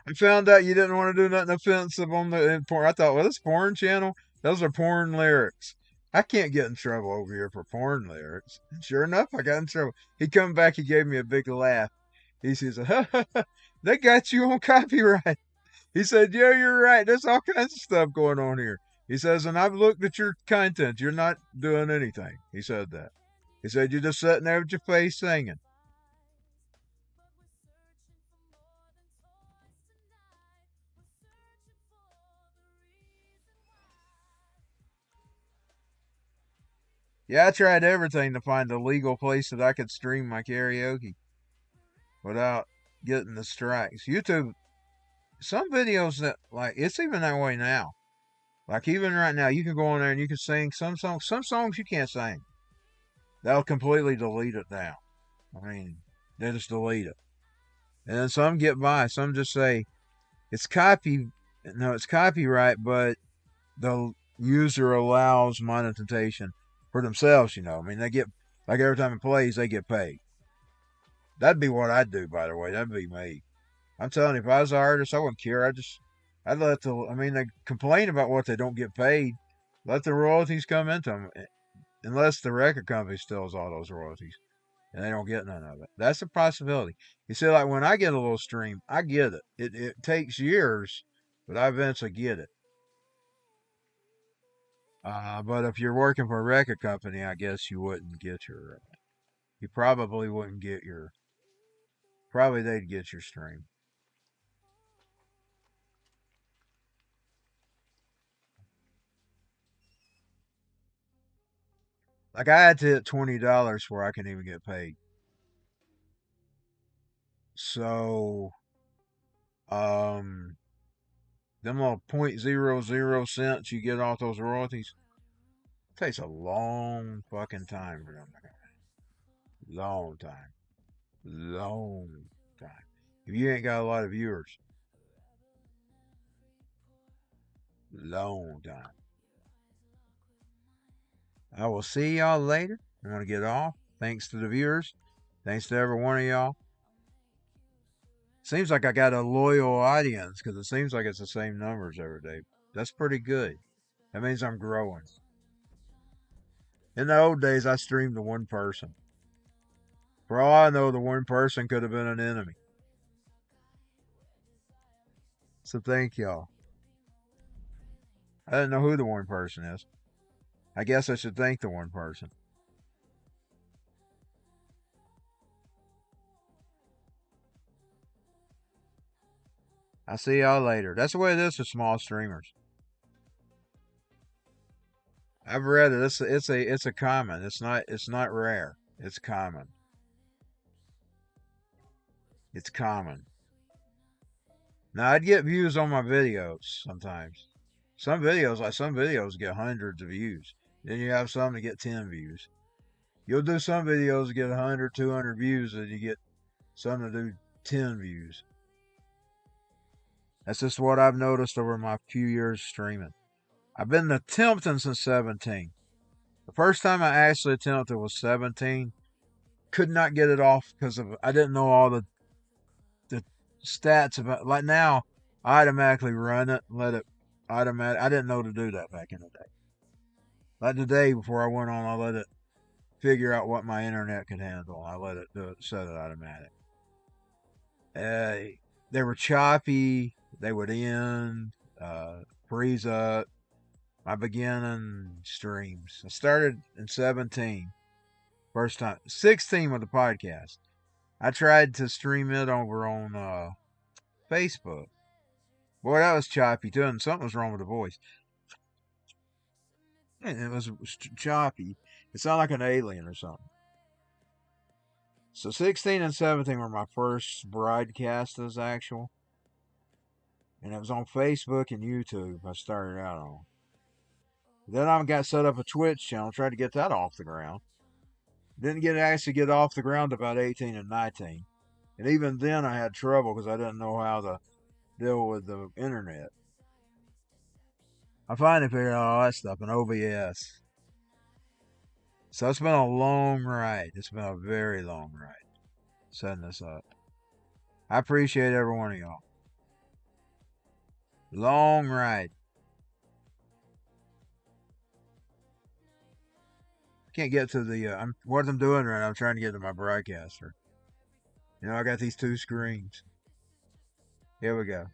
I found out you didn't want to do nothing offensive on the porn. I thought, well, this porn channel, those are porn lyrics. I can't get in trouble over here for porn lyrics. Sure enough, I got in trouble. He come back, he gave me a big laugh. He says, they got you on copyright. He said, yeah, you're right. There's all kinds of stuff going on here. He says, and I've looked at your content. You're not doing anything. He said that. He said, you're just sitting there with your face singing. Yeah, I tried everything to find a legal place that I could stream my karaoke without getting the strikes. YouTube, some videos that, like, it's even that way now. Like, even right now, you can go on there and you can sing some songs. Some songs you can't sing. They'll completely delete it now. I mean, they just delete it. And then some get by. Some just say, it's copyright, but the user allows monetization for themselves, I mean, they get, like every time it plays, they get paid. That'd be what I'd do, by the way. That'd be me. I'm telling you, if I was an artist, I wouldn't care. I'd let they complain about what they don't get paid. Let the royalties come into them. Unless the record company steals all those royalties and they don't get none of it. That's a possibility. You see, like when I get a little stream, I get it. It takes years, but I eventually get it. But if you're working for a record company, I guess you wouldn't get you probably wouldn't get probably they'd get your stream. Like I had to hit $20 where I can even get paid. So um them little 0.00 cents you get off those royalties takes a long fucking time for them. Long time. Long time. If you ain't got a lot of viewers, long time. I will see y'all later. I'm gonna get off. Thanks to the viewers. Thanks to every one of y'all. Seems like I got a loyal audience because it seems like it's the same numbers every day. That's pretty good. That means I'm growing. In the old days, I streamed to one person. For all I know, the one person could have been an enemy. So thank y'all. I didn't know who the one person is. I guess I should thank the one person. I'll see y'all later. That's the way it is for small streamers. I've read it. It's a common. It's not rare. It's common. It's common. Now I'd get views on my videos sometimes. Some videos get hundreds of views. Then you have some that get 10 views. You'll do some videos that get 100, 200 views, and you get some that do 10 views. That's just what I've noticed over my few years streaming. I've been attempting since 17. The first time I actually attempted was 17. Could not get it off because I didn't know all the stats about. Like now, I automatically run it, let it automatic. I didn't know to do that back in the day. Like the day before I went on, I let it figure out what my internet could handle. I let it do it, set it automatic. They were choppy. They would end, freeze up. My beginning streams. I started in 17. First time. 16 with the podcast. I tried to stream it over on Facebook. Boy, that was choppy too, and something was wrong with the voice. And it was choppy. It sounded like an alien or something. So 16 and 17 were my first broadcasts as actual. And it was on Facebook and YouTube I started out on. Then I got set up a Twitch channel, tried to get that off the ground. Didn't actually get off the ground about 18 and 19. And even then I had trouble because I didn't know how to deal with the internet. I finally figured out all that stuff in OBS. So it's been a long ride. It's been a very long ride setting this up. I appreciate every one of y'all. Long ride. Can't get to the what I'm doing right now. I'm trying to get to my broadcaster. You know, I got these two screens. Here we go.